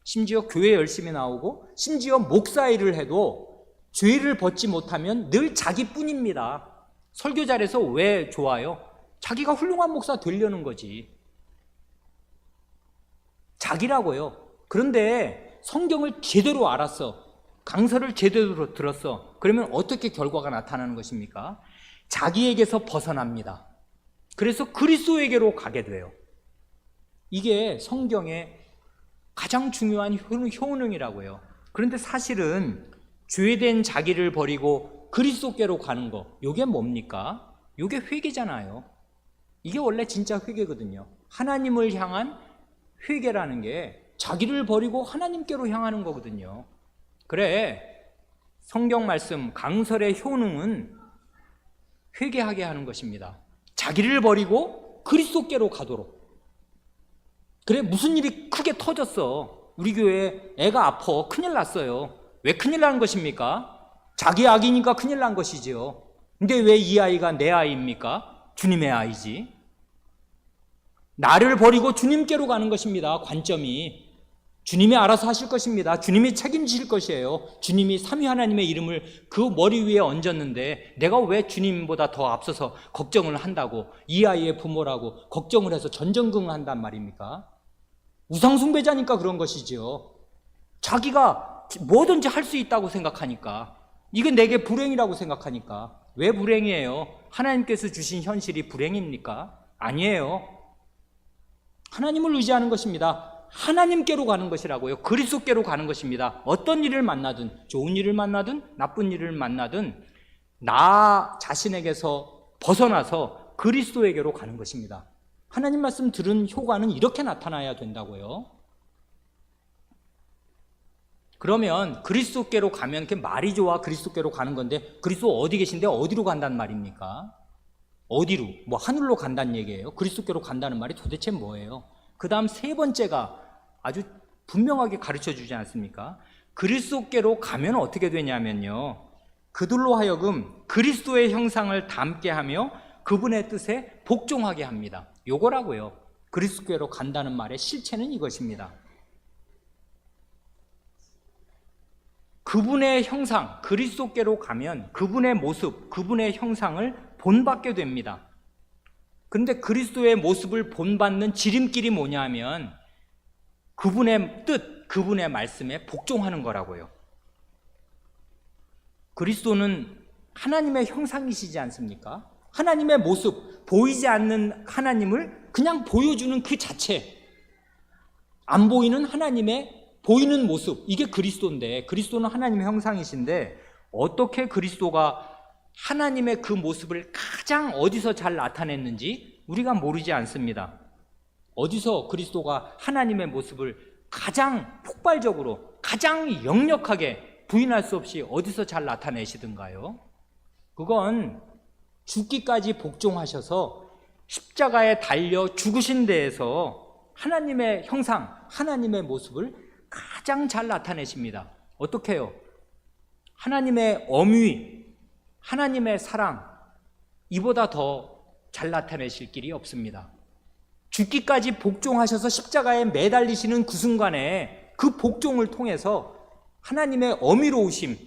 Speaker 1: 심지어 교회 열심히 나오고 심지어 목사 일을 해도 죄를 벗지 못하면 늘 자기뿐입니다. 설교 잘해서 왜 좋아요? 자기가 훌륭한 목사 되려는 거지. 자기라고요. 그런데 성경을 제대로 알았어, 강서를 제대로 들었어, 그러면 어떻게 결과가 나타나는 것입니까? 자기에게서 벗어납니다. 그래서 그리스도에게로 가게 돼요. 이게 성경의 가장 중요한 효능이라고요. 그런데 사실은 죄된 자기를 버리고 그리스도께로 가는 거, 이게 뭡니까? 이게 회개잖아요. 이게 원래 진짜 회개거든요. 하나님을 향한 회개라는 게 자기를 버리고 하나님께로 향하는 거거든요. 그래, 성경 말씀 강설의 효능은 회개하게 하는 것입니다. 자기를 버리고 그리스도께로 가도록. 그래, 무슨 일이 크게 터졌어. 우리 교회 애가 아파, 큰일 났어요. 왜 큰일 난 것입니까? 자기 악이니까 큰일 난 것이지요. 근데 왜 이 아이가 내 아이입니까? 주님의 아이지. 나를 버리고 주님께로 가는 것입니다. 관점이. 주님이 알아서 하실 것입니다. 주님이 책임지실 것이에요. 주님이 삼위 하나님의 이름을 그 머리 위에 얹었는데 내가 왜 주님보다 더 앞서서 걱정을 한다고, 이 아이의 부모라고 걱정을 해서 전전긍긍한단 말입니까? 우상숭배자니까 그런 것이지요. 자기가 뭐든지 할 수 있다고 생각하니까, 이게 내게 불행이라고 생각하니까. 왜 불행이에요? 하나님께서 주신 현실이 불행입니까? 아니에요. 하나님을 의지하는 것입니다. 하나님께로 가는 것이라고요. 그리스도께로 가는 것입니다. 어떤 일을 만나든, 좋은 일을 만나든 나쁜 일을 만나든 나 자신에게서 벗어나서 그리스도에게로 가는 것입니다. 하나님 말씀 들은 효과는 이렇게 나타나야 된다고요. 그러면 그리스도께로 가면, 그게 말이 좋아 그리스도께로 가는 건데, 그리스도 어디 계신데 어디로 간단 말입니까? 어디로? 뭐 하늘로 간다는 얘기예요. 그리스도께로 간다는 말이 도대체 뭐예요? 그 다음 세 번째가 아주 분명하게 가르쳐 주지 않습니까? 그리스도께로 가면 어떻게 되냐면요, 그들로 하여금 그리스도의 형상을 닮게 하며 그분의 뜻에 복종하게 합니다. 요거라고요. 그리스도께로 간다는 말의 실체는 이것입니다. 그분의 형상, 그리스도께로 가면 그분의 모습, 그분의 형상을 본받게 됩니다. 그런데 그리스도의 모습을 본받는 지름길이 뭐냐면 그분의 뜻, 그분의 말씀에 복종하는 거라고요. 그리스도는 하나님의 형상이시지 않습니까? 하나님의 모습, 보이지 않는 하나님을 그냥 보여주는 그 자체, 안 보이는 하나님의 보이는 모습, 이게 그리스도인데, 그리스도는 하나님의 형상이신데 어떻게 그리스도가 하나님의 그 모습을 가장 어디서 잘 나타냈는지 우리가 모르지 않습니다. 어디서 그리스도가 하나님의 모습을 가장 폭발적으로, 가장 역력하게, 부인할 수 없이 어디서 잘 나타내시던가요? 그건 죽기까지 복종하셔서 십자가에 달려 죽으신 데에서 하나님의 형상, 하나님의 모습을 가장 잘 나타내십니다. 어떻게 해요? 하나님의 엄위, 하나님의 사랑, 이보다 더 잘 나타내실 길이 없습니다. 죽기까지 복종하셔서 십자가에 매달리시는 그 순간에 그 복종을 통해서 하나님의 어미로우심,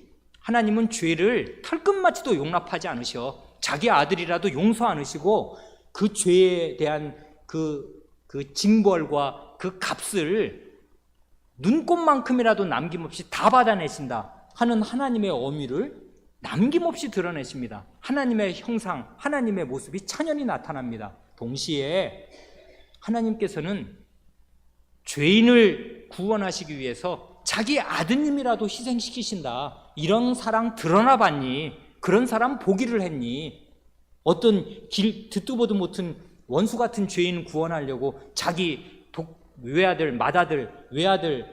Speaker 1: 하나님은 죄를 털끝마치도 용납하지 않으셔. 자기 아들이라도 용서 않으시고 그 죄에 대한 그 징벌과 그 값을 눈꼽만큼이라도 남김없이 다 받아내신다 하는 하나님의 어미를 남김없이 드러내십니다. 하나님의 형상, 하나님의 모습이 찬연히 나타납니다. 동시에 하나님께서는 죄인을 구원하시기 위해서 자기 아드님이라도 희생시키신다. 이런 사랑 드러나 봤니? 그런 사람 보기를 했니? 어떤 듣도 보도 못한 원수 같은 죄인 구원하려고 자기 외아들, 맏아들, 외아들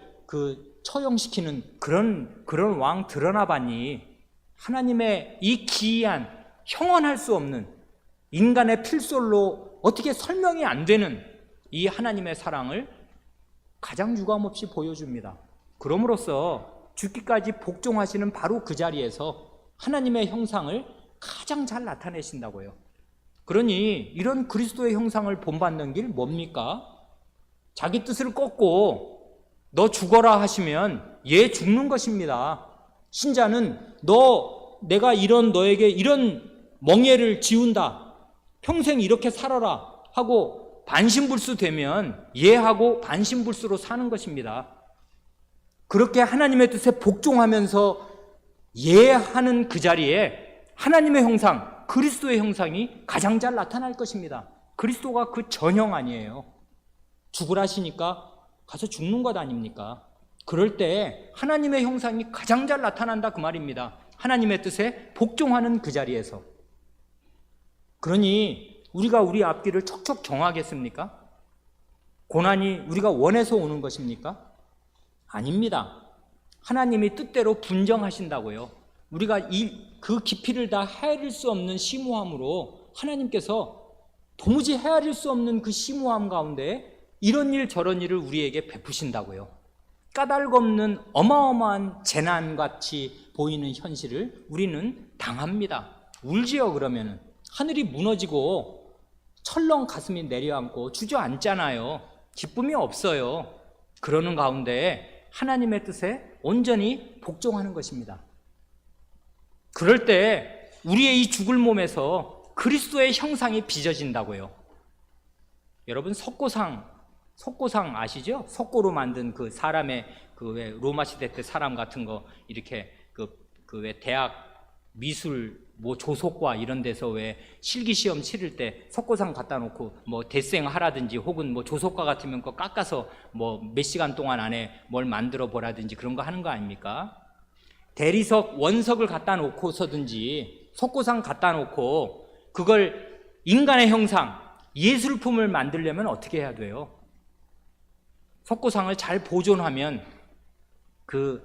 Speaker 1: 처형시키는 그런 왕 드러나 봤니? 하나님의 이 기이한 형언할 수 없는, 인간의 필설로 어떻게 설명이 안 되는 이 하나님의 사랑을 가장 유감없이 보여줍니다. 그럼으로써 죽기까지 복종하시는 바로 그 자리에서 하나님의 형상을 가장 잘 나타내신다고요. 그러니 이런 그리스도의 형상을 본받는 길 뭡니까? 자기 뜻을 꺾고 너 죽어라 하시면 얘 죽는 것입니다. 신자는 내가 너에게 이런 멍에를 지운다, 평생 이렇게 살아라 하고 반신불수 되면 얘하고 반신불수로 사는 것입니다. 그렇게 하나님의 뜻에 복종하면서 예하는 그 자리에 하나님의 형상, 그리스도의 형상이 가장 잘 나타날 것입니다. 그리스도가 그 전형 아니에요. 죽으라시니까 가서 죽는 것 아닙니까? 그럴 때 하나님의 형상이 가장 잘 나타난다 그 말입니다. 하나님의 뜻에 복종하는 그 자리에서. 그러니 우리가 우리 앞길을 척척 정하겠습니까? 고난이 우리가 원해서 오는 것입니까? 아닙니다. 하나님이 뜻대로 분정하신다고요. 우리가 그 깊이를 다 헤아릴 수 없는 심오함으로 하나님께서 도무지 헤아릴 수 없는 그 심오함 가운데 이런 일 저런 일을 우리에게 베푸신다고요. 까닭없는 어마어마한 재난같이 보이는 현실을 우리는 당합니다. 울지요. 그러면은 하늘이 무너지고 철렁 가슴이 내려앉고 주저앉잖아요. 기쁨이 없어요. 그러는 가운데 하나님의 뜻에 온전히 복종하는 것입니다. 그럴 때 우리의 이 죽을 몸에서 그리스도의 형상이 빚어진다고요. 여러분 석고상 아시죠? 석고로 만든 그 사람의 그 왜 로마 시대 때 사람 같은 거 이렇게 그 왜 대학 미술 뭐 조속과 이런 데서 왜 실기 시험 치를 때 석고상 갖다 놓고 뭐 대생 하라든지 혹은 뭐 조속과 같으면 거 깎아서 뭐 몇 시간 동안 안에 뭘 만들어 보라든지 그런 거 하는 거 아닙니까? 대리석 원석을 갖다 놓고서든지 석고상 갖다 놓고 그걸 인간의 형상 예술품을 만들려면 어떻게 해야 돼요? 석고상을 잘 보존하면,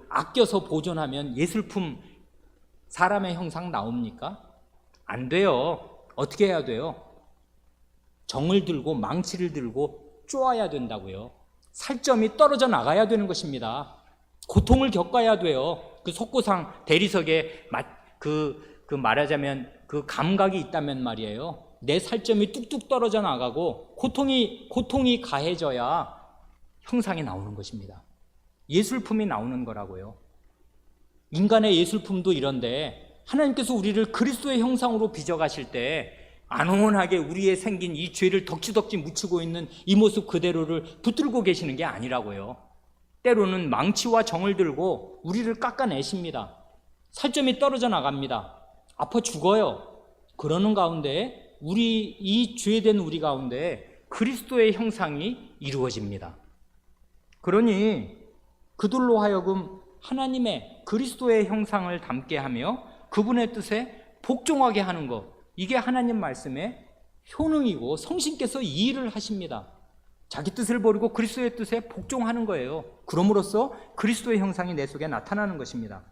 Speaker 1: 아껴서 보존하면 예술품 사람의 형상 나옵니까? 안 돼요. 어떻게 해야 돼요? 정을 들고 망치를 들고 쪼아야 된다고요. 살점이 떨어져 나가야 되는 것입니다. 고통을 겪어야 돼요. 그 석고상 대리석에 말하자면 그 감각이 있다면 말이에요. 내 살점이 뚝뚝 떨어져 나가고 고통이 가해져야 형상이 나오는 것입니다. 예술품이 나오는 거라고요. 인간의 예술품도 이런데 하나님께서 우리를 그리스도의 형상으로 빚어가실 때 안온하게 우리의 생긴 이 죄를 덕지덕지 묻히고 있는 이 모습 그대로를 붙들고 계시는 게 아니라고요. 때로는 망치와 정을 들고 우리를 깎아내십니다. 살점이 떨어져 나갑니다. 아파 죽어요. 그러는 가운데 이 죄된 우리 가운데 그리스도의 형상이 이루어집니다. 그러니 그들로 하여금 하나님의 그리스도의 형상을 담게 하며 그분의 뜻에 복종하게 하는 것, 이게 하나님 말씀의 효능이고 성신께서 이 일을 하십니다. 자기 뜻을 버리고 그리스도의 뜻에 복종하는 거예요. 그럼으로써 그리스도의 형상이 내 속에 나타나는 것입니다.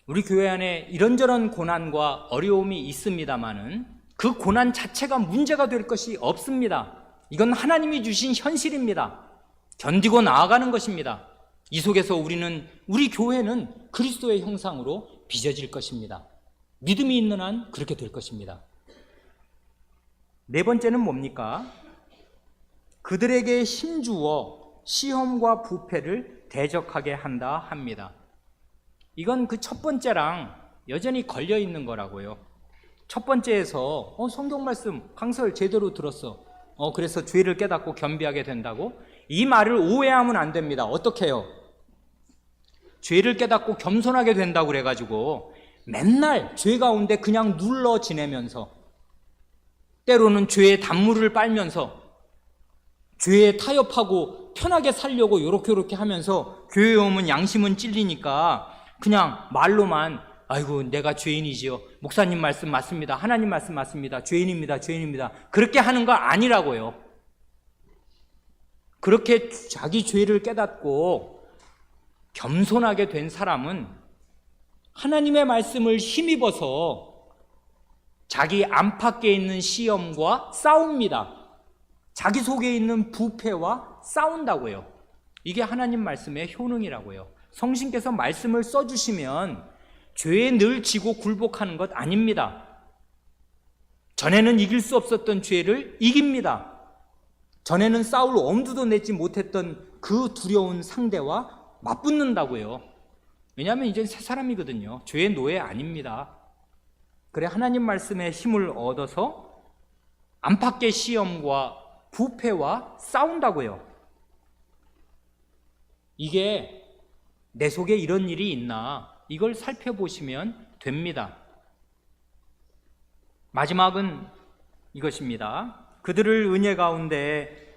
Speaker 1: 우리 교회 안에 이런저런 고난과 어려움이 있습니다마는 그 고난 자체가 문제가 될 것이 없습니다. 이건 하나님이 주신 현실입니다. 견디고 나아가는 것입니다. 이 속에서 우리 교회는 그리스도의 형상으로 빚어질 것입니다. 믿음이 있는 한 그렇게 될 것입니다. 네 번째는 뭡니까? 그들에게 힘주어 시험과 부패를 대적하게 한다 합니다. 이건 그 첫 번째랑 여전히 걸려 있는 거라고요. 첫 번째에서 성경 말씀 강설 제대로 들었어. 그래서 죄를 깨닫고 겸비하게 된다고? 이 말을 오해하면 안 됩니다. 어떻게 해요? 죄를 깨닫고 겸손하게 된다고 그래가지고 맨날 죄 가운데 그냥 눌러 지내면서 때로는 죄의 단물을 빨면서 죄에 타협하고 편하게 살려고 요렇게 하면서 교회 오면 양심은 찔리니까 그냥 말로만 아이고 내가 죄인이지요. 목사님 말씀 맞습니다. 하나님 말씀 맞습니다. 죄인입니다. 그렇게 하는 거 아니라고요. 그렇게 자기 죄를 깨닫고 겸손하게 된 사람은 하나님의 말씀을 힘입어서 자기 안팎에 있는 시험과 싸웁니다. 자기 속에 있는 부패와 싸운다고요. 이게 하나님 말씀의 효능이라고요. 성신께서 말씀을 써주시면 죄에 늘 지고 굴복하는 것 아닙니다. 전에는 이길 수 없었던 죄를 이깁니다. 전에는 싸울 엄두도 내지 못했던 그 두려운 상대와 맞붙는다고요. 왜냐하면 이제 새 사람이거든요. 죄의 노예 아닙니다. 그래 하나님 말씀의 힘을 얻어서 안팎의 시험과 부패와 싸운다고요. 이게 내 속에 이런 일이 있나 이걸 살펴보시면 됩니다. 마지막은 이것입니다. 그들을 은혜 가운데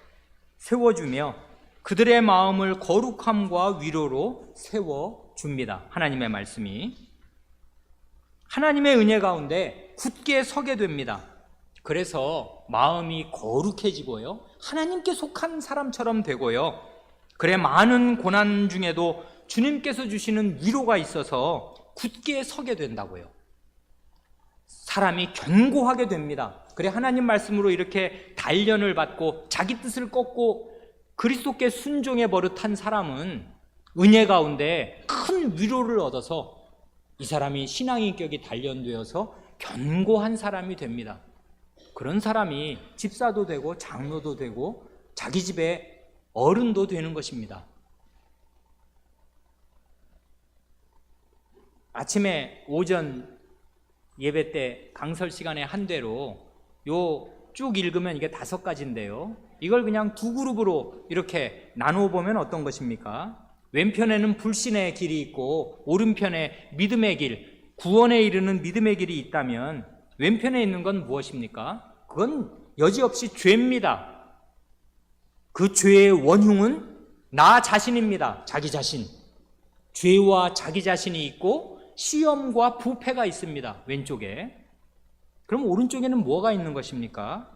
Speaker 1: 세워주며 그들의 마음을 거룩함과 위로로 세워줍니다. 하나님의 말씀이 하나님의 은혜 가운데 굳게 서게 됩니다. 그래서 마음이 거룩해지고요, 하나님께 속한 사람처럼 되고요, 그래 많은 고난 중에도 주님께서 주시는 위로가 있어서 굳게 서게 된다고요. 사람이 견고하게 됩니다. 그래 하나님 말씀으로 이렇게 단련을 받고 자기 뜻을 꺾고 그리스도께 순종해 버릇한 사람은 은혜 가운데 큰 위로를 얻어서 이 사람이 신앙인격이 단련되어서 견고한 사람이 됩니다. 그런 사람이 집사도 되고 장로도 되고 자기 집에 어른도 되는 것입니다. 아침에 오전 예배 때 강설 시간에 한 대로 요 쭉 읽으면 이게 5가지인데요. 이걸 그냥 두 그룹으로 이렇게 나누어 보면 어떤 것입니까? 왼편에는 불신의 길이 있고 오른편에 믿음의 길, 구원에 이르는 믿음의 길이 있다면 왼편에 있는 건 무엇입니까? 그건 여지없이 죄입니다. 그 죄의 원흉은 나 자신입니다. 자기 자신. 죄와 자기 자신이 있고 시험과 부패가 있습니다. 왼쪽에. 그럼 오른쪽에는 뭐가 있는 것입니까?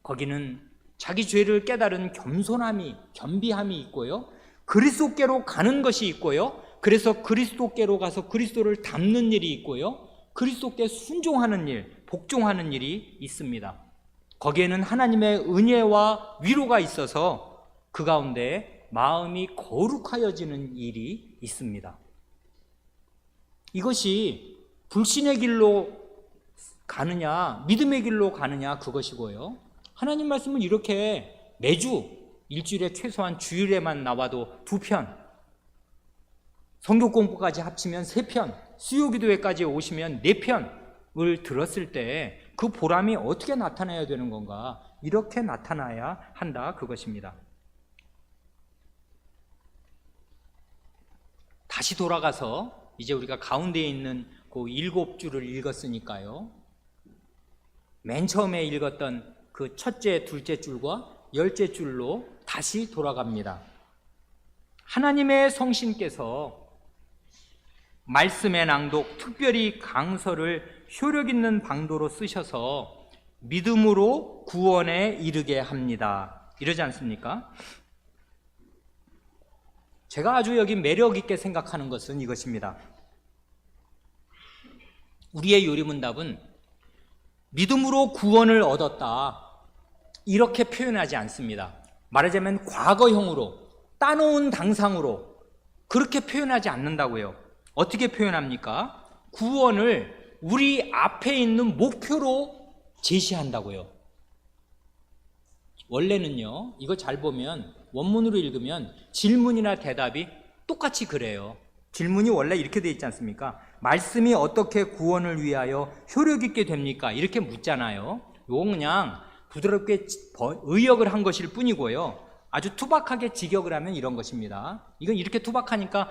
Speaker 1: 거기는 자기 죄를 깨달은 겸손함이, 겸비함이 있고요, 그리스도께로 가는 것이 있고요, 그래서 그리스도께로 가서 그리스도를 닮는 일이 있고요, 그리스도께 순종하는 일, 복종하는 일이 있습니다. 거기에는 하나님의 은혜와 위로가 있어서 그 가운데 마음이 거룩하여지는 일이 있습니다. 이것이 불신의 길로 가느냐 믿음의 길로 가느냐 그것이고요, 하나님 말씀은 이렇게 매주 일주일에 최소한 주일에만 나와도 2편, 성경 공부까지 합치면 3편, 수요기도회까지 오시면 4편을 들었을 때 그 보람이 어떻게 나타나야 되는 건가? 이렇게 나타나야 한다 그것입니다. 다시 돌아가서 이제 우리가 가운데에 있는 그 7줄을 읽었으니까요, 맨 처음에 읽었던 그 첫째, 둘째 줄과 10째 줄로 다시 돌아갑니다. 하나님의 성신께서 말씀의 낭독, 특별히 강서를 효력 있는 방도로 쓰셔서 믿음으로 구원에 이르게 합니다. 이러지 않습니까? 제가 아주 여기 매력 있게 생각하는 것은 이것입니다. 우리의 요리문답은 믿음으로 구원을 얻었다 이렇게 표현하지 않습니다. 말하자면 과거형으로, 따놓은 당상으로 그렇게 표현하지 않는다고요. 어떻게 표현합니까? 구원을 우리 앞에 있는 목표로 제시한다고요. 원래는요, 이거 잘 보면 원문으로 읽으면 질문이나 대답이 똑같이 그래요. 질문이 원래 이렇게 돼 있지 않습니까? 말씀이 어떻게 구원을 위하여 효력 있게 됩니까? 이렇게 묻잖아요. 요거 그냥 부드럽게 의역을 한 것일 뿐이고요, 아주 투박하게 직역을 하면 이런 것입니다. 이건 이렇게 투박하니까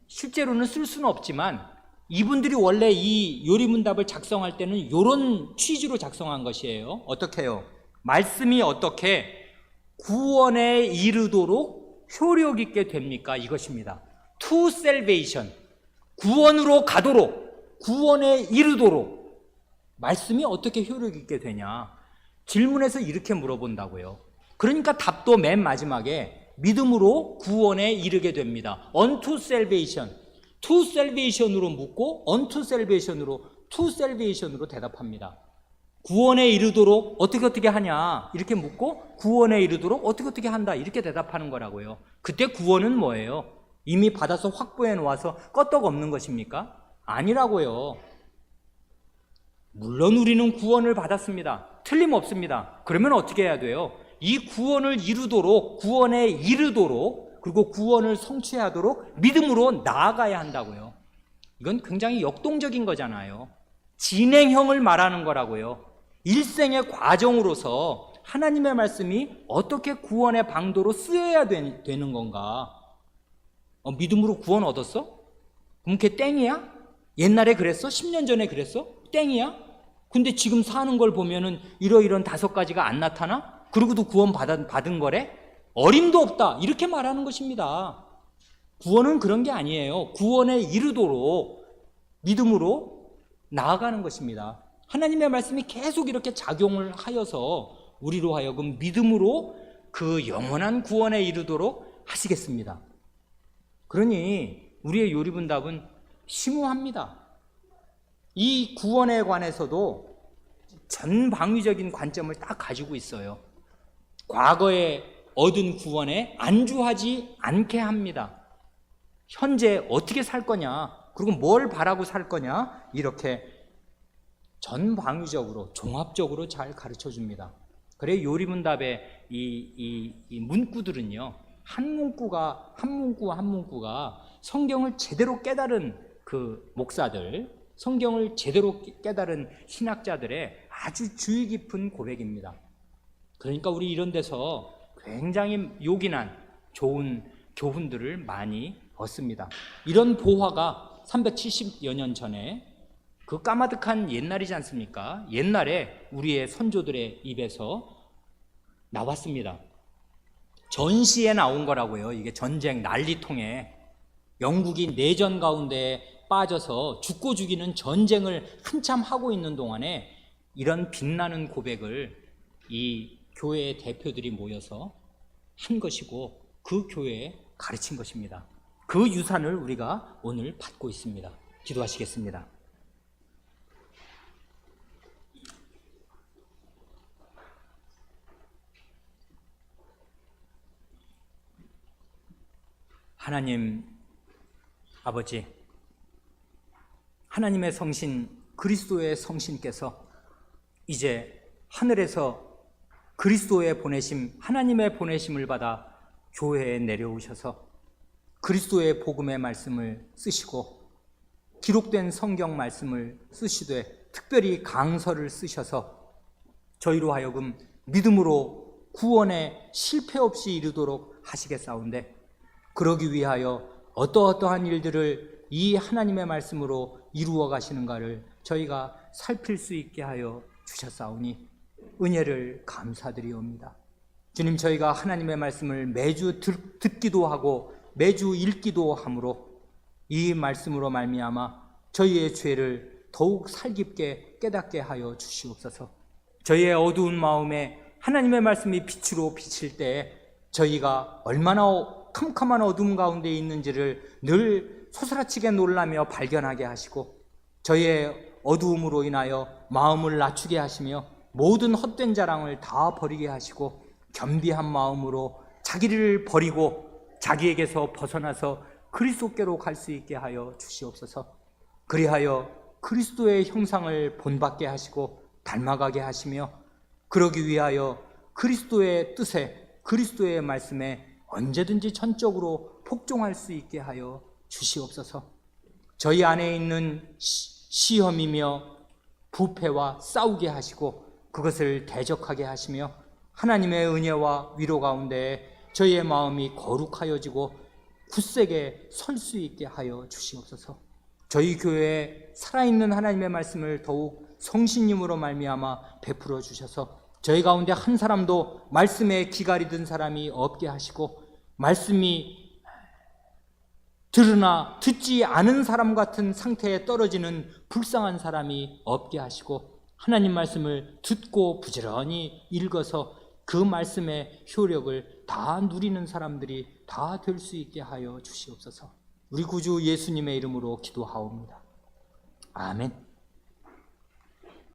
Speaker 1: 실제로는 쓸 수는 없지만 이분들이 원래 이 요리문답을 작성할 때는 이런 취지로 작성한 것이에요. 어떻게 해요? 말씀이 어떻게 구원에 이르도록 효력 있게 됩니까? 이것입니다. To salvation, 구원으로 가도록, 구원에 이르도록 말씀이 어떻게 효력 있게 되냐, 질문에서 이렇게 물어본다고요. 그러니까 답도 맨 마지막에 믿음으로 구원에 이르게 됩니다. Unto salvation, to salvation으로 묻고 unto salvation으로 to salvation으로 대답합니다. 구원에 이르도록 어떻게 하냐 이렇게 묻고 구원에 이르도록 어떻게 한다 이렇게 대답하는 거라고요. 그때 구원은 뭐예요? 이미 받아서 확보해 놓아서 껐떡 없는 것입니까? 아니라고요. 물론 우리는 구원을 받았습니다. 틀림없습니다. 그러면 어떻게 해야 돼요? 이 구원을 이루도록, 구원에 이르도록, 그리고 구원을 성취하도록 믿음으로 나아가야 한다고요. 이건 굉장히 역동적인 거잖아요. 진행형을 말하는 거라고요. 일생의 과정으로서 하나님의 말씀이 어떻게 구원의 방도로 쓰여야 되는 건가? 믿음으로 구원 얻었어? 그럼 걔 땡이야? 옛날에 그랬어? 10년 전에 그랬어? 땡이야? 근데 지금 사는 걸 보면은 이런 5가지가 안 나타나? 그러고도 구원 받은 거래? 어림도 없다. 이렇게 말하는 것입니다. 구원은 그런 게 아니에요. 구원에 이르도록 믿음으로 나아가는 것입니다. 하나님의 말씀이 계속 이렇게 작용을 하여서 우리로 하여금 믿음으로 그 영원한 구원에 이르도록 하시겠습니다. 그러니 우리의 요리분답은 심오합니다. 이 구원에 관해서도 전방위적인 관점을 딱 가지고 있어요. 과거에 얻은 구원에 안주하지 않게 합니다. 현재 어떻게 살 거냐, 그리고 뭘 바라고 살 거냐, 이렇게 전방위적으로 종합적으로 잘 가르쳐 줍니다. 그래 요리문답의 이 문구들은요, 한 문구와 한 문구가 성경을 제대로 깨달은 그 목사들, 성경을 제대로 깨달은 신학자들의 아주 주의 깊은 고백입니다. 그러니까 우리 이런 데서 굉장히 요긴한 좋은 교훈들을 많이 얻습니다. 이런 보화가 370여 년 전에 그 까마득한 옛날이지 않습니까? 옛날에 우리의 선조들의 입에서 나왔습니다. 전시에 나온 거라고요. 이게 전쟁 난리통에 영국이 내전 가운데 빠져서 죽고 죽이는 전쟁을 한참 하고 있는 동안에 이런 빛나는 고백을 이 교회의 대표들이 모여서 한 것이고 그 교회에 가르친 것입니다. 그 유산을 우리가 오늘 받고 있습니다. 기도하시겠습니다. 하나님 아버지, 하나님의 성신 그리스도의 성신께서 이제 하늘에서 그리스도의 보내심, 하나님의 보내심을 받아 교회에 내려오셔서 그리스도의 복음의 말씀을 쓰시고 기록된 성경 말씀을 쓰시되 특별히 강서를 쓰셔서 저희로 하여금 믿음으로 구원에 실패 없이 이르도록 하시겠사온데, 그러기 위하여 어떠한 일들을 이 하나님의 말씀으로 이루어 가시는가를 저희가 살필 수 있게 하여 주셨사오니 은혜를 감사드리옵니다. 주님, 저희가 하나님의 말씀을 매주 듣기도 하고 매주 읽기도 하므로 이 말씀으로 말미암아 저희의 죄를 더욱 살깊게 깨닫게 하여 주시옵소서. 저희의 어두운 마음에 하나님의 말씀이 빛으로 비칠 때에 저희가 얼마나 캄캄한 어둠 가운데 있는지를 늘 소스라치게 놀라며 발견하게 하시고 저희의 어두움으로 인하여 마음을 낮추게 하시며 모든 헛된 자랑을 다 버리게 하시고 겸비한 마음으로 자기를 버리고 자기에게서 벗어나서 그리스도께로 갈 수 있게 하여 주시옵소서. 그리하여 그리스도의 형상을 본받게 하시고 닮아가게 하시며 그러기 위하여 그리스도의 뜻에, 그리스도의 말씀에 언제든지 전적으로 복종할 수 있게 하여 주시옵소서. 저희 안에 있는 시험이며 부패와 싸우게 하시고 그것을 대적하게 하시며 하나님의 은혜와 위로 가운데 저희의 마음이 거룩하여지고 굳세게 설 수 있게 하여 주시옵소서. 저희 교회에 살아있는 하나님의 말씀을 더욱 성신님으로 말미암아 베풀어 주셔서 저희 가운데 한 사람도 말씀에 기갈이 든 사람이 없게 하시고 말씀이 들으나 듣지 않은 사람 같은 상태에 떨어지는 불쌍한 사람이 없게 하시고 하나님 말씀을 듣고 부지런히 읽어서 그 말씀의 효력을 다 누리는 사람들이 다 될 수 있게 하여 주시옵소서. 우리 구주 예수님의 이름으로 기도하옵니다. 아멘.